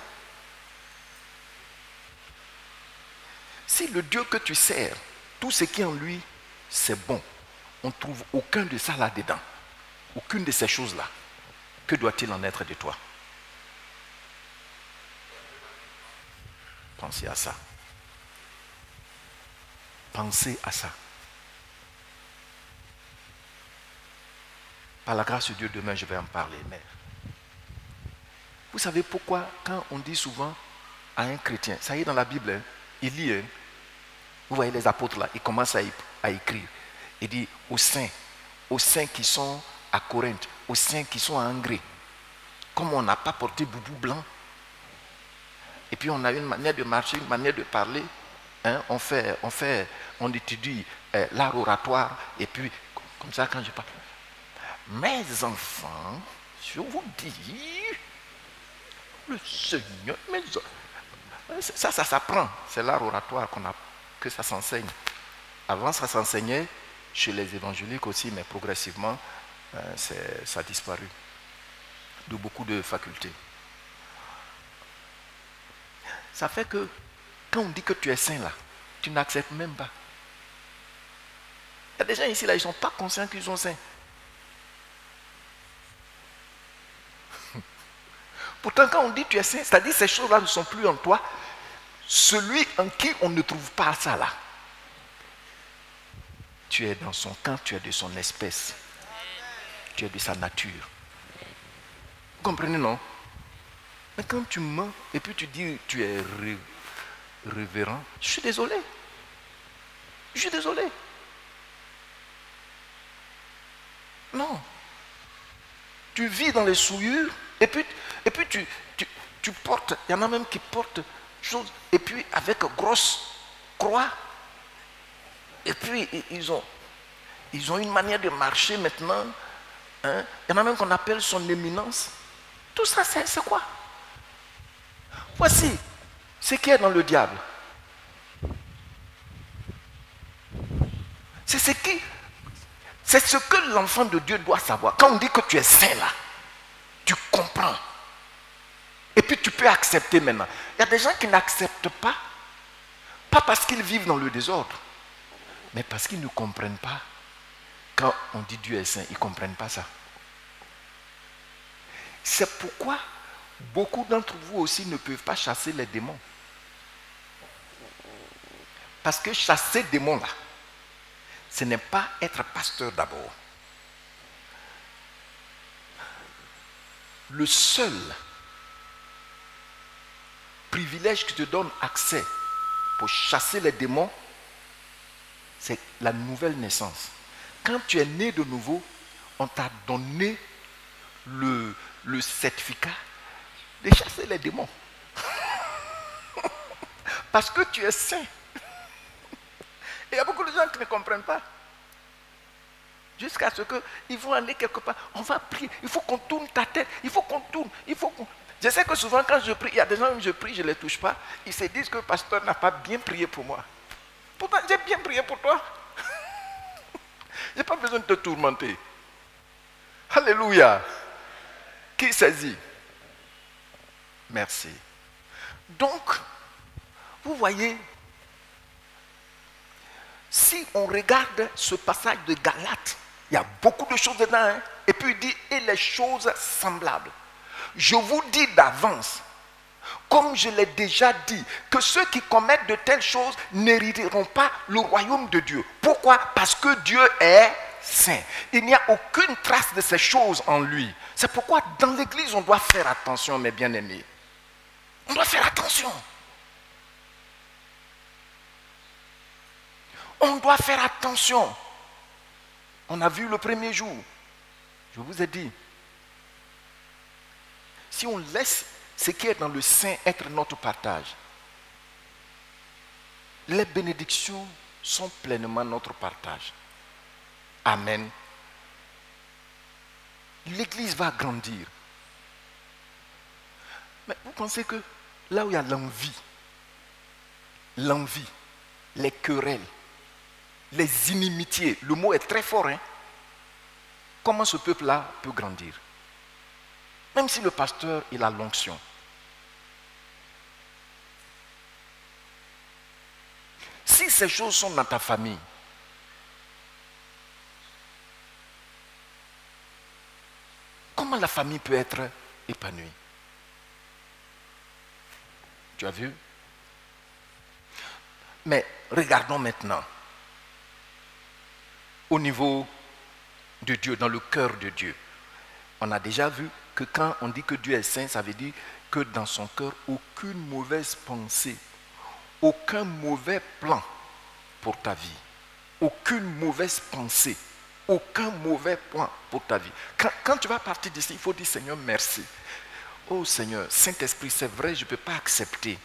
Speaker 1: si le Dieu que tu sers, tout ce qui est en lui, c'est bon, on ne trouve aucun de ça là-dedans, aucune de ces choses-là, que doit-il en être de toi? Pensez à ça. Pensez à ça. Par la grâce de Dieu, demain, je vais en parler. Mais vous savez pourquoi, quand on dit souvent à un chrétien, ça y est dans la Bible, hein, il lit, hein, vous voyez les apôtres là, ils commencent à écrire. Il dit aux saints qui sont à Corinthe, aux saints qui sont à Hongrie, comme on n'a pas porté boubou blanc, et puis on a une manière de marcher, une manière de parler, hein, on étudie l'art oratoire, et puis comme ça quand je parle. Mes enfants, je vous dis, le Seigneur, ça s'apprend. C'est l'art oratoire que ça s'enseigne. Avant, ça s'enseignait chez les évangéliques aussi, mais progressivement, ça a disparu de beaucoup de facultés. Ça fait que, quand on dit que tu es saint là, tu n'acceptes même pas. Il y a des gens ici là, ils ne sont pas conscients qu'ils sont saints. Pourtant, quand on dit tu es saint, c'est-à-dire que ces choses-là ne sont plus en toi. Celui en qui on ne trouve pas ça là. Tu es dans son camp, tu es de son espèce. Tu es de sa nature. Vous comprenez, non? Mais quand tu mens et puis tu dis tu es révérend, je suis désolé. Je suis désolé. Non. Tu vis dans les souillures et puis tu portes, il y en a même qui portent choses, et puis avec grosse croix, et puis ils ont une manière de marcher maintenant, hein. Il y en a même qu'on appelle son éminence. Tout ça, c'est quoi? Voici ce qui est dans le diable. C'est ce que l'enfant de Dieu doit savoir. Quand on dit que tu es saint là, tu comprends. Et puis tu peux accepter maintenant. Il y a des gens qui n'acceptent pas parce qu'ils vivent dans le désordre, mais parce qu'ils ne comprennent pas. Quand on dit Dieu est saint, ils ne comprennent pas ça. C'est pourquoi beaucoup d'entre vous aussi ne peuvent pas chasser les démons. Parce que chasser des démons là, ce n'est pas être pasteur d'abord. Le seul privilège qui te donne accès pour chasser les démons, c'est la nouvelle naissance. Quand tu es né de nouveau, on t'a donné le certificat de chasser les démons. Parce que tu es saint. Et il y a beaucoup de gens qui ne comprennent pas. Jusqu'à ce qu'ils vont aller quelque part. On va prier. Il faut qu'on tourne ta tête. Il faut qu'on tourne. Je sais que souvent quand je prie, il y a des gens où je prie, je ne les touche pas. Ils se disent que le pasteur n'a pas bien prié pour moi. Pourtant, j'ai bien prié pour toi. Je n'ai pas besoin de te tourmenter. Alléluia. Qui saisit? Merci. Donc, vous voyez, si on regarde ce passage de Galates, il y a beaucoup de choses dedans, hein? Et puis il dit, et les choses semblables. Je vous dis d'avance, comme je l'ai déjà dit, que ceux qui commettent de telles choses n'hériteront pas le royaume de Dieu. Pourquoi? Parce que Dieu est saint. Il n'y a aucune trace de ces choses en lui. C'est pourquoi dans l'église, on doit faire attention, mes bien-aimés. On doit faire attention. On doit faire attention. On a vu le premier jour. Je vous ai dit. si on laisse ce qui est dans le sein être notre partage, les bénédictions sont pleinement notre partage. Amen. L'Église va grandir. Mais vous pensez que là où il y a l'envie, les querelles, les inimitiés, le mot est très fort, hein? Comment ce peuple-là peut grandir? Même si le pasteur il a l'onction. Si ces choses sont dans ta famille, comment la famille peut être épanouie? Tu as vu? Mais regardons maintenant au niveau de Dieu, dans le cœur de Dieu. On a déjà vu que quand on dit que Dieu est saint, ça veut dire que dans son cœur, aucune mauvaise pensée, aucun mauvais plan pour ta vie, aucune mauvaise pensée, aucun mauvais plan pour ta vie. Quand tu vas partir d'ici, il faut dire Seigneur, merci. Oh Seigneur, Saint-Esprit, c'est vrai, je ne peux pas accepter,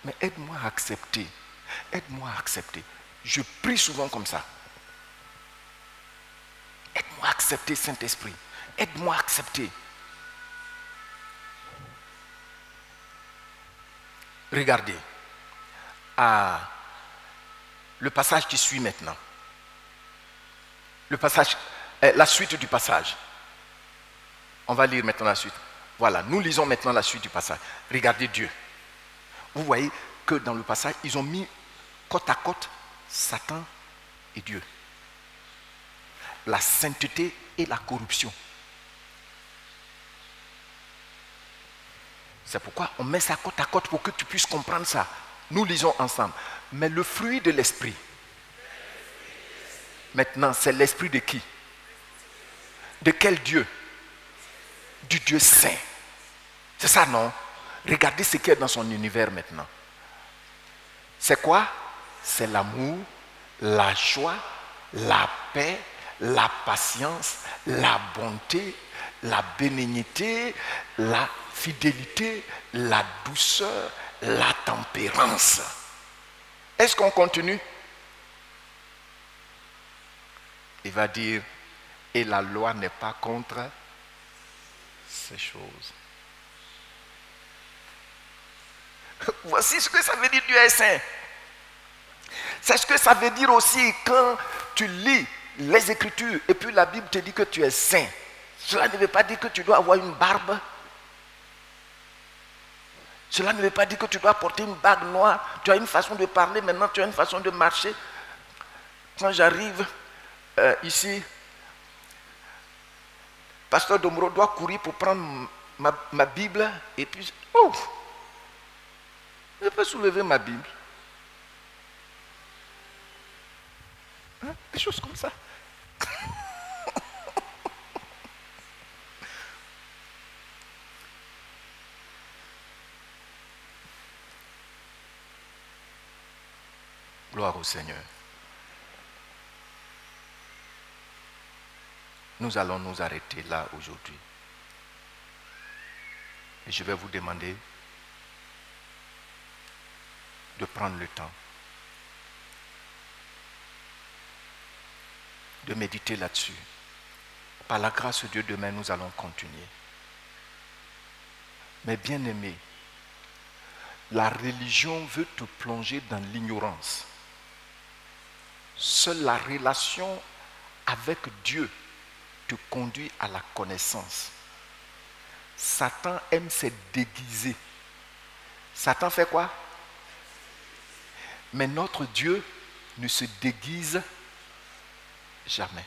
Speaker 1: mais aide-moi à accepter. Aide-moi à accepter. Je prie souvent comme ça. Aide-moi à accepter, Saint-Esprit. Aide-moi à accepter. Regardez. Le passage qui suit maintenant. Le passage, la suite du passage. On va lire maintenant la suite. Voilà, nous lisons maintenant la suite du passage. Regardez Dieu. Vous voyez que dans le passage, ils ont mis côte à côte Satan et Dieu. La sainteté et la corruption. C'est pourquoi on met ça côte à côte pour que tu puisses comprendre ça. Nous lisons ensemble. Mais le fruit de l'esprit, maintenant, c'est l'esprit de qui? De quel Dieu? Du Dieu saint. C'est ça, non? Regardez ce qu'il y a dans son univers maintenant. C'est quoi? C'est l'amour, la joie, la paix, la patience, la bonté, la bénignité, la fidélité, la douceur, la tempérance. Est-ce qu'on continue? Il va dire, et la loi n'est pas contre ces choses. Voici ce que ça veut dire Dieu est saint. C'est ce que ça veut dire aussi quand tu lis les Écritures et puis la Bible te dit que tu es saint. Cela ne veut pas dire que tu dois avoir une barbe. Cela ne veut pas dire que tu dois porter une bague noire. Tu as une façon de parler, maintenant tu as une façon de marcher. Quand j'arrive ici, Pasteur Domro doit courir pour prendre ma Bible et puis, oh, je peux soulever ma Bible. Hein? Des choses comme ça. Gloire au Seigneur. Nous allons nous arrêter là aujourd'hui. Et je vais vous demander de prendre le temps de méditer là-dessus. Par la grâce de Dieu, demain, nous allons continuer. Mais bien aimé, la religion veut te plonger dans l'ignorance. Seule la relation avec Dieu te conduit à la connaissance. Satan aime se déguiser. Satan fait quoi? Mais notre Dieu ne se déguise jamais.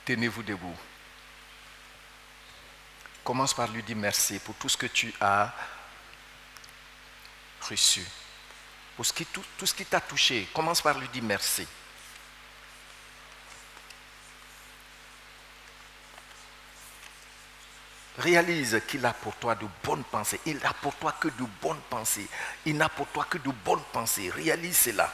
Speaker 1: Tenez-vous debout. Commence par lui dire merci pour tout ce que tu as reçu. Pour tout ce qui t'a touché. Commence par lui dire merci. Réalise qu'il a pour toi de bonnes pensées. Il n'a pour toi que de bonnes pensées. Il n'a pour toi que de bonnes pensées. Réalise cela.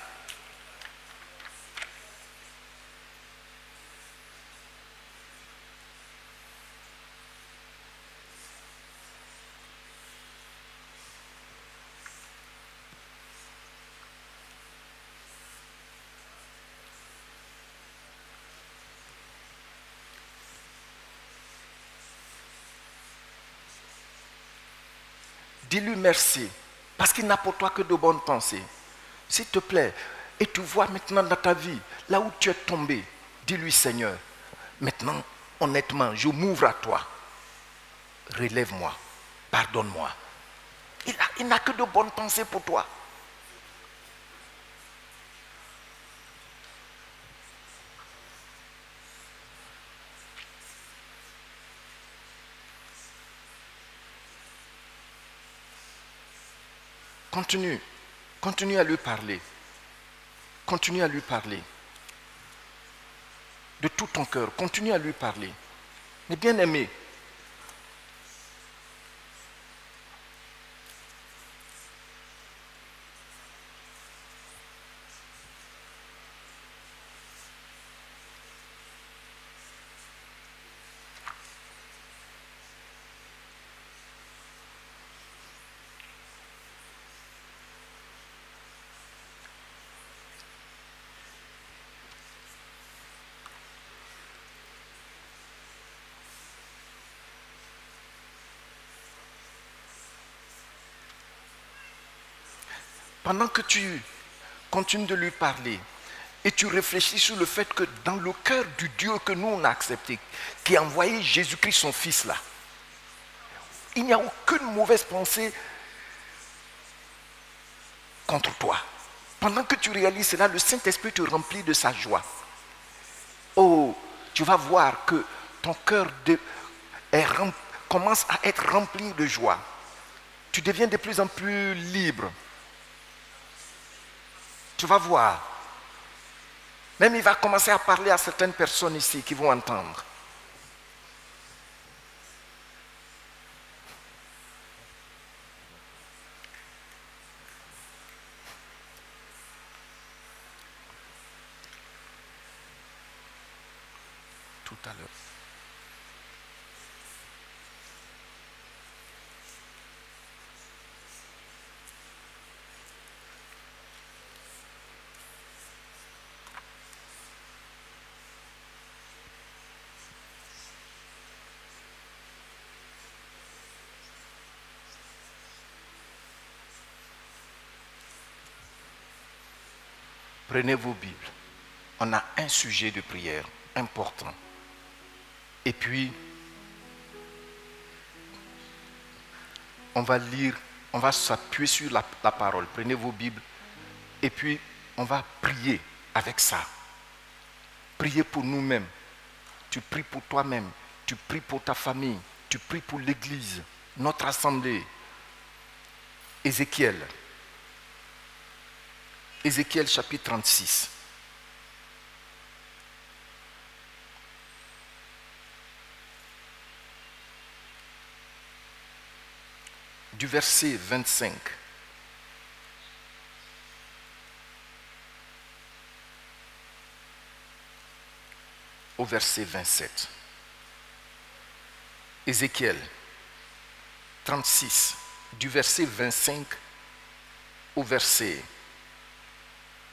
Speaker 1: Dis-lui merci, parce qu'il n'a pour toi que de bonnes pensées. S'il te plaît, et tu vois maintenant dans ta vie, là où tu es tombé, dis-lui Seigneur, maintenant, honnêtement, je m'ouvre à toi. Relève-moi, pardonne-moi. Il n'a que de bonnes pensées pour toi. Continue à lui parler. Continue à lui parler. De tout ton cœur, continue à lui parler. Mais bien aimé, pendant que tu continues de lui parler et tu réfléchis sur le fait que dans le cœur du Dieu que nous on a accepté, qui a envoyé Jésus-Christ son Fils là, il n'y a aucune mauvaise pensée contre toi. Pendant que tu réalises cela, le Saint-Esprit te remplit de sa joie. Oh, tu vas voir que ton cœur commence à être rempli de joie. Tu deviens de plus en plus libre. Tu vas voir. Même il va commencer à parler à certaines personnes ici qui vont entendre. Tout à l'heure. Prenez vos Bibles. On a un sujet de prière important. Et puis, on va lire, on va s'appuyer sur la parole. Prenez vos Bibles. Et puis, on va prier avec ça. Prier pour nous-mêmes. Tu pries pour toi-même. Tu pries pour ta famille. Tu pries pour l'Église, notre assemblée. Ézéchiel chapitre 36. Du verset 25 au verset 27. Ézéchiel 36, du verset 25 au verset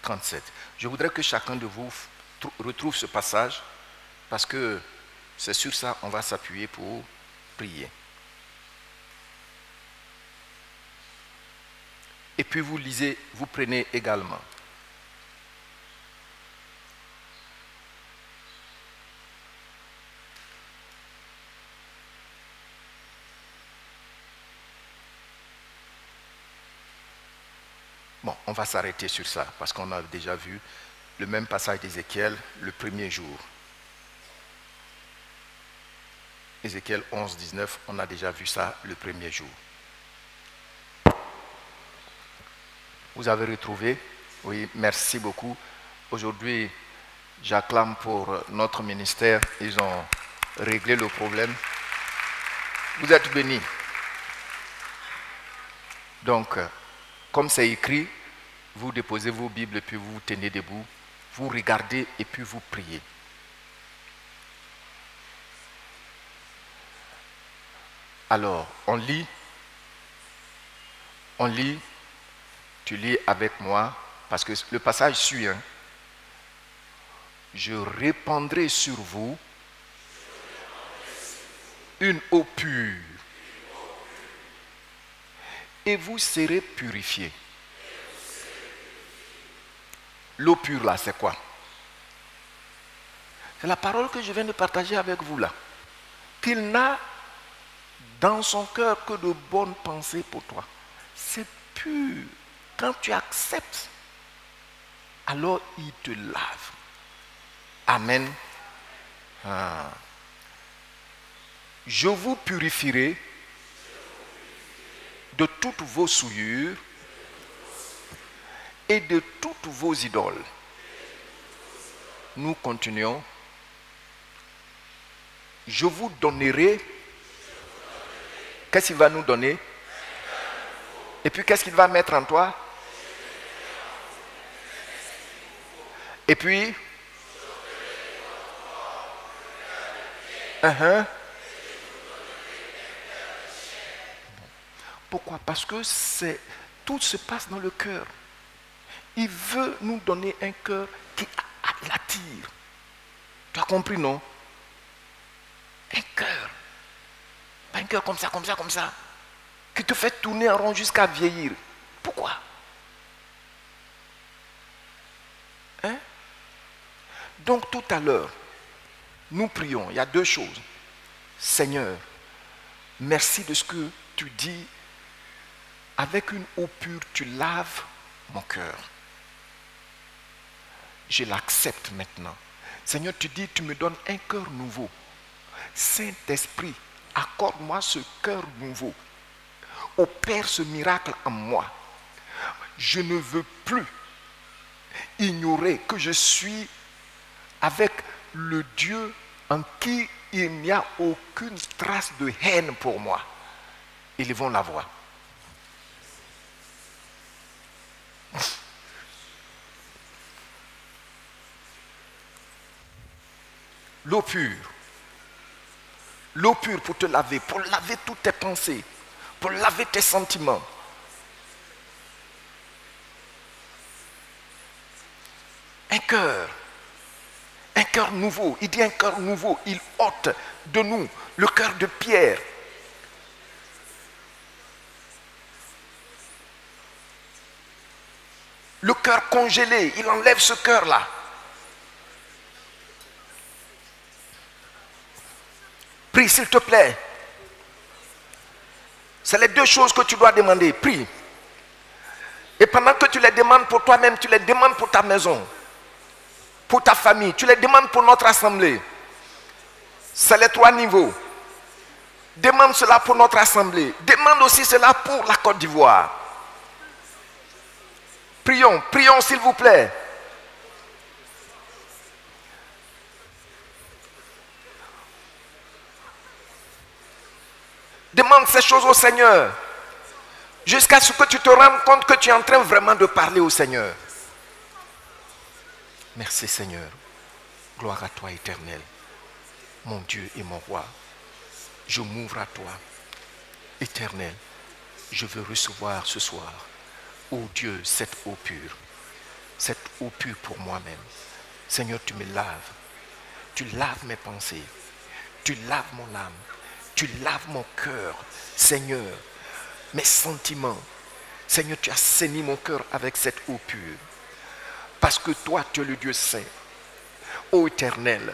Speaker 1: 37. Je voudrais que chacun de vous retrouve ce passage parce que c'est sur ça qu'on va s'appuyer pour prier. Et puis vous lisez, vous prenez également. Bon, on va s'arrêter sur ça parce qu'on a déjà vu le même passage d'Ézéchiel le premier jour. Ézéchiel 11, 19, on a déjà vu ça le premier jour. Vous avez retrouvé? Oui, merci beaucoup. Aujourd'hui, j'acclame pour notre ministère. Ils ont réglé le problème. Vous êtes bénis. Donc, comme c'est écrit, vous déposez vos Bibles et puis vous vous tenez debout. Vous regardez et puis vous priez. Alors, on lit. Tu lis avec moi, parce que le passage suit. Je répandrai sur vous une eau pure, et vous serez purifiés. L'eau pure là, c'est quoi? C'est la parole que je viens de partager avec vous là. Qu'il n'a dans son cœur que de bonnes pensées pour toi. C'est pur. Quand tu acceptes, alors il te lave. Amen. Ah. Je vous purifierai de toutes vos souillures et de toutes vos idoles. Nous continuons. Je vous donnerai. Qu'est-ce qu'il va nous donner? Et puis qu'est-ce qu'il va mettre en toi? Et puis Pourquoi? Parce que tout se passe dans le cœur. Il veut nous donner un cœur qui l'attire. Tu as compris, non? Un cœur. Pas un cœur comme ça, comme ça, comme ça. Qui te fait tourner en rond jusqu'à vieillir. Pourquoi? Hein? Donc tout à l'heure, nous prions. Il y a deux choses. Seigneur, merci de ce que tu dis. Avec une eau pure, tu laves mon cœur. Je l'accepte maintenant. Seigneur, tu dis, tu me donnes un cœur nouveau. Saint-Esprit, accorde-moi ce cœur nouveau. Opère ce miracle en moi. Je ne veux plus ignorer que je suis avec le Dieu en qui il n'y a aucune trace de haine pour moi. Ils vont la voir. L'eau pure. L'eau pure pour te laver, pour laver toutes tes pensées, pour laver tes sentiments. Un cœur nouveau. Il dit un cœur nouveau. Il ôte de nous le cœur de pierre. Le cœur congelé, il enlève ce cœur-là. Prie, s'il te plaît. C'est les deux choses que tu dois demander. Prie. Et pendant que tu les demandes pour toi-même, tu les demandes pour ta maison, pour ta famille, tu les demandes pour notre assemblée. C'est les trois niveaux. Demande cela pour notre assemblée. Demande aussi cela pour la Côte d'Ivoire. Prions, prions s'il vous plaît. Demande ces choses au Seigneur. Jusqu'à ce que tu te rendes compte que tu es en train vraiment de parler au Seigneur. Merci Seigneur. Gloire à toi éternel. Mon Dieu et mon roi. Je m'ouvre à toi. Éternel, je veux recevoir ce soir, ô Dieu, cette eau pure. Cette eau pure pour moi-même. Seigneur, tu me laves. Tu laves mes pensées. Tu laves mon âme. Tu laves mon cœur. Seigneur, mes sentiments. Seigneur, tu as saigné mon cœur avec cette eau pure. Parce que toi, tu es le Dieu saint. Ô éternel,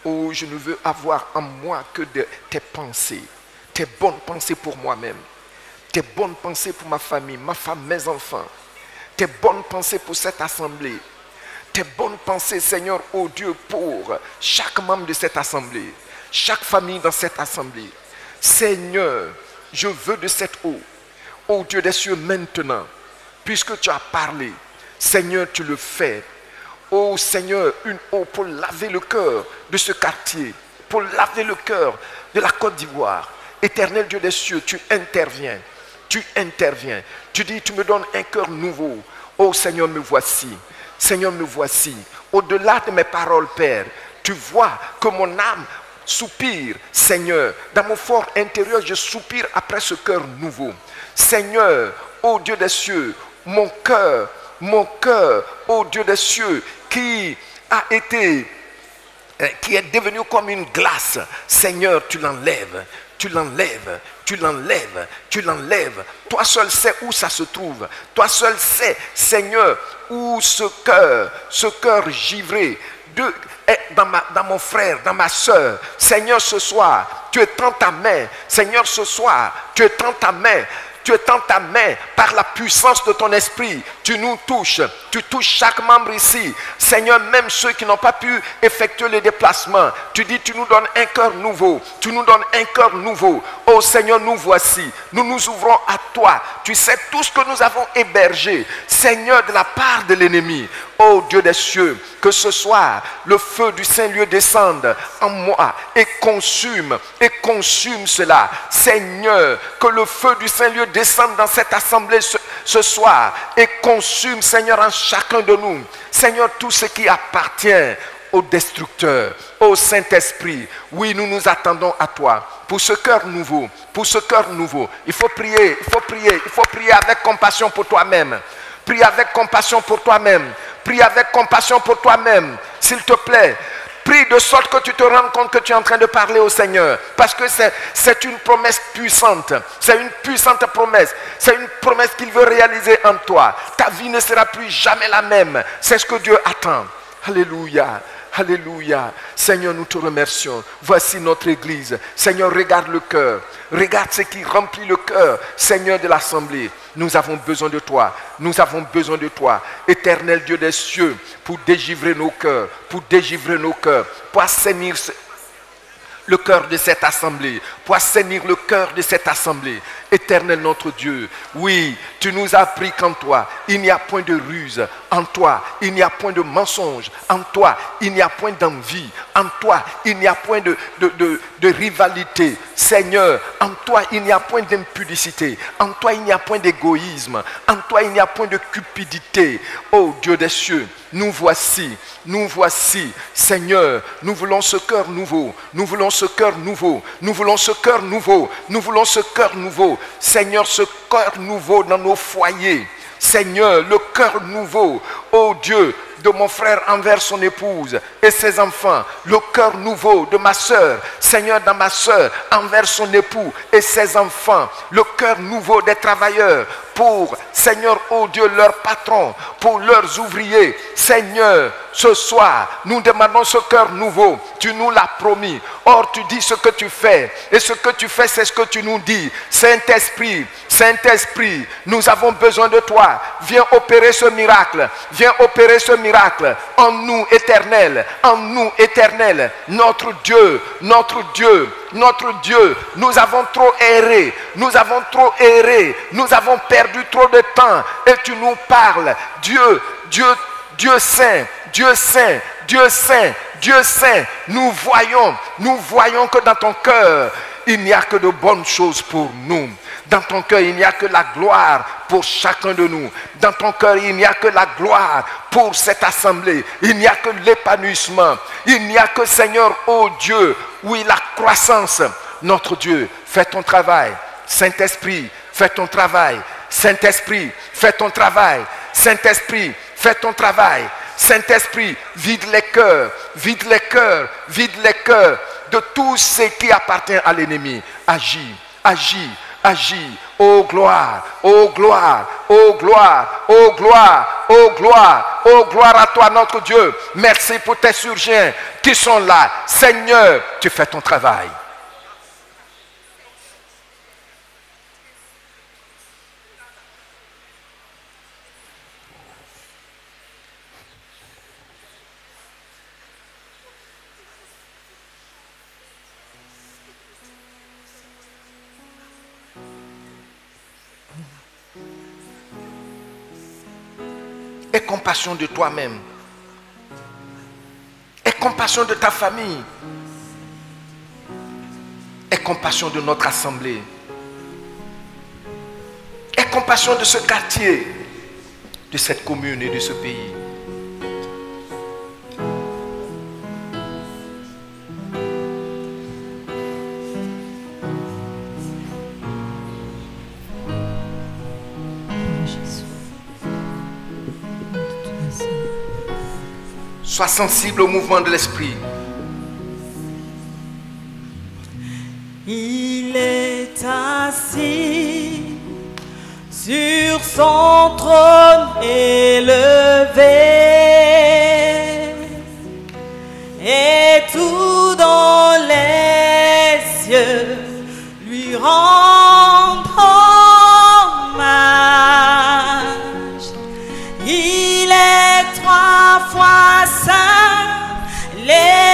Speaker 1: ô, je ne veux avoir en moi que tes pensées. Tes bonnes pensées pour moi-même. Tes bonnes pensées pour ma famille, ma femme, mes enfants. Tes bonnes pensées pour cette assemblée. Tes bonnes pensées, Seigneur, ô Dieu, pour chaque membre de cette assemblée. Chaque famille dans cette assemblée. Seigneur, je veux de cette eau. Ô Dieu des cieux, maintenant, puisque tu as parlé, Seigneur, tu le fais. Ô Seigneur, une eau pour laver le cœur de ce quartier, pour laver le cœur de la Côte d'Ivoire. Éternel Dieu des cieux, tu interviens. Tu interviens. Tu dis, tu me donnes un cœur nouveau. Ô Seigneur, me voici. Seigneur, me voici. Au-delà de mes paroles, Père, tu vois que mon âme soupire, Seigneur. Dans mon fort intérieur, je soupire après ce cœur nouveau. Seigneur, ô Dieu des cieux, mon cœur, ô Dieu des cieux, qui est devenu comme une glace. Seigneur, tu l'enlèves. tu l'enlèves, tu l'enlèves, tu l'enlèves. Toi seul sais où ça se trouve. Toi seul sais, Seigneur, où ce cœur givré, dans mon frère, dans ma soeur. Seigneur, ce soir, tu étends ta main. Seigneur, ce soir, tu étends ta main. Tu étends ta main par la puissance de ton esprit. Tu nous touches. Tu touches chaque membre ici. Seigneur, même ceux qui n'ont pas pu effectuer le déplacement. Tu dis, tu nous donnes un cœur nouveau. Tu nous donnes un cœur nouveau. Oh Seigneur, nous voici. Nous nous ouvrons à toi. Tu sais tout ce que nous avons hébergé. Seigneur, de la part de l'ennemi. Oh Dieu des cieux, que ce soir, le feu du Saint-Lieu descende en moi et consume cela. Seigneur, que le feu du Saint-Lieu descende dans cette assemblée ce soir et consume, Seigneur, en chacun de nous. Seigneur, tout ce qui appartient au destructeur, au Saint-Esprit. Oui, nous nous attendons à toi pour ce cœur nouveau, pour ce cœur nouveau. Il faut prier, il faut prier, il faut prier avec compassion pour toi-même. Prie avec compassion pour toi-même. Prie avec compassion pour toi-même, s'il te plaît. Prie de sorte que tu te rendes compte que tu es en train de parler au Seigneur. Parce que c'est une promesse puissante. C'est une puissante promesse. C'est une promesse qu'il veut réaliser en toi. Ta vie ne sera plus jamais la même. C'est ce que Dieu attend. Alléluia. Alléluia. Seigneur, nous te remercions. Voici notre église. Seigneur, regarde le cœur. Regarde ce qui remplit le cœur, Seigneur de l'assemblée. Nous avons besoin de toi. Nous avons besoin de toi. Éternel Dieu des cieux, pour dégivrer nos cœurs, pour assainir le cœur de cette assemblée, pour assainir le cœur de cette assemblée. Éternel notre Dieu, oui, tu nous as appris qu'en toi, il n'y a point de ruse. En toi, il n'y a point de mensonge. En toi, il n'y a point d'envie. En toi, il n'y a point de rivalité. Seigneur, en toi, il n'y a point d'impudicité. En toi, il n'y a point d'égoïsme. En toi, il n'y a point de cupidité. Oh Dieu des cieux, nous voici, Seigneur, nous voulons ce cœur nouveau, nous voulons ce cœur nouveau, nous voulons ce cœur nouveau, nous voulons ce cœur nouveau. Seigneur, ce cœur nouveau dans nos foyers. Seigneur, le cœur nouveau, oh Dieu, de mon frère envers son épouse et ses enfants, le cœur nouveau de ma soeur, Seigneur, dans ma soeur, envers son époux et ses enfants, le cœur nouveau des travailleurs, pour, Seigneur, oh Dieu, leurs patrons, pour leurs ouvriers. Seigneur, ce soir, nous demandons ce cœur nouveau. Tu nous l'as promis. Or, tu dis ce que tu fais. Et ce que tu fais, c'est ce que tu nous dis. Saint-Esprit, Saint-Esprit, nous avons besoin de toi. Viens opérer ce miracle. Viens opérer ce miracle en nous, éternel. En nous, éternel. Notre Dieu, notre Dieu. Notre Dieu, nous avons trop erré, nous avons perdu trop de temps et tu nous parles. Dieu saint, Dieu saint, Dieu saint, Dieu saint, nous voyons que dans ton cœur, il n'y a que de bonnes choses pour nous. Dans ton cœur, il n'y a que la gloire pour chacun de nous. Dans ton cœur, il n'y a que la gloire pour cette assemblée. Il n'y a que l'épanouissement. Il n'y a que, Seigneur, oh Dieu, oui, la croissance. Notre Dieu, fais ton travail. Saint-Esprit, fais ton travail. Saint-Esprit, fais ton travail. Saint-Esprit, fais ton travail. Saint-Esprit, vide les cœurs, vide les cœurs, vide les cœurs de tout ce qui appartient à l'ennemi. Agis, agis. Agis, ô gloire, ô gloire, ô gloire, ô gloire, ô gloire, ô gloire à toi notre Dieu. Merci pour tes surgents qui sont là. Seigneur, tu fais ton travail. Aie compassion de toi-même. Aie compassion de ta famille. Aie compassion de notre assemblée. Aie compassion de ce quartier, de cette commune et de ce pays. Sois sensible au mouvement de l'esprit.
Speaker 2: est assis sur son trône élevé, et tout dans les cieux lui rend hommage. Il est 3 fois saint, les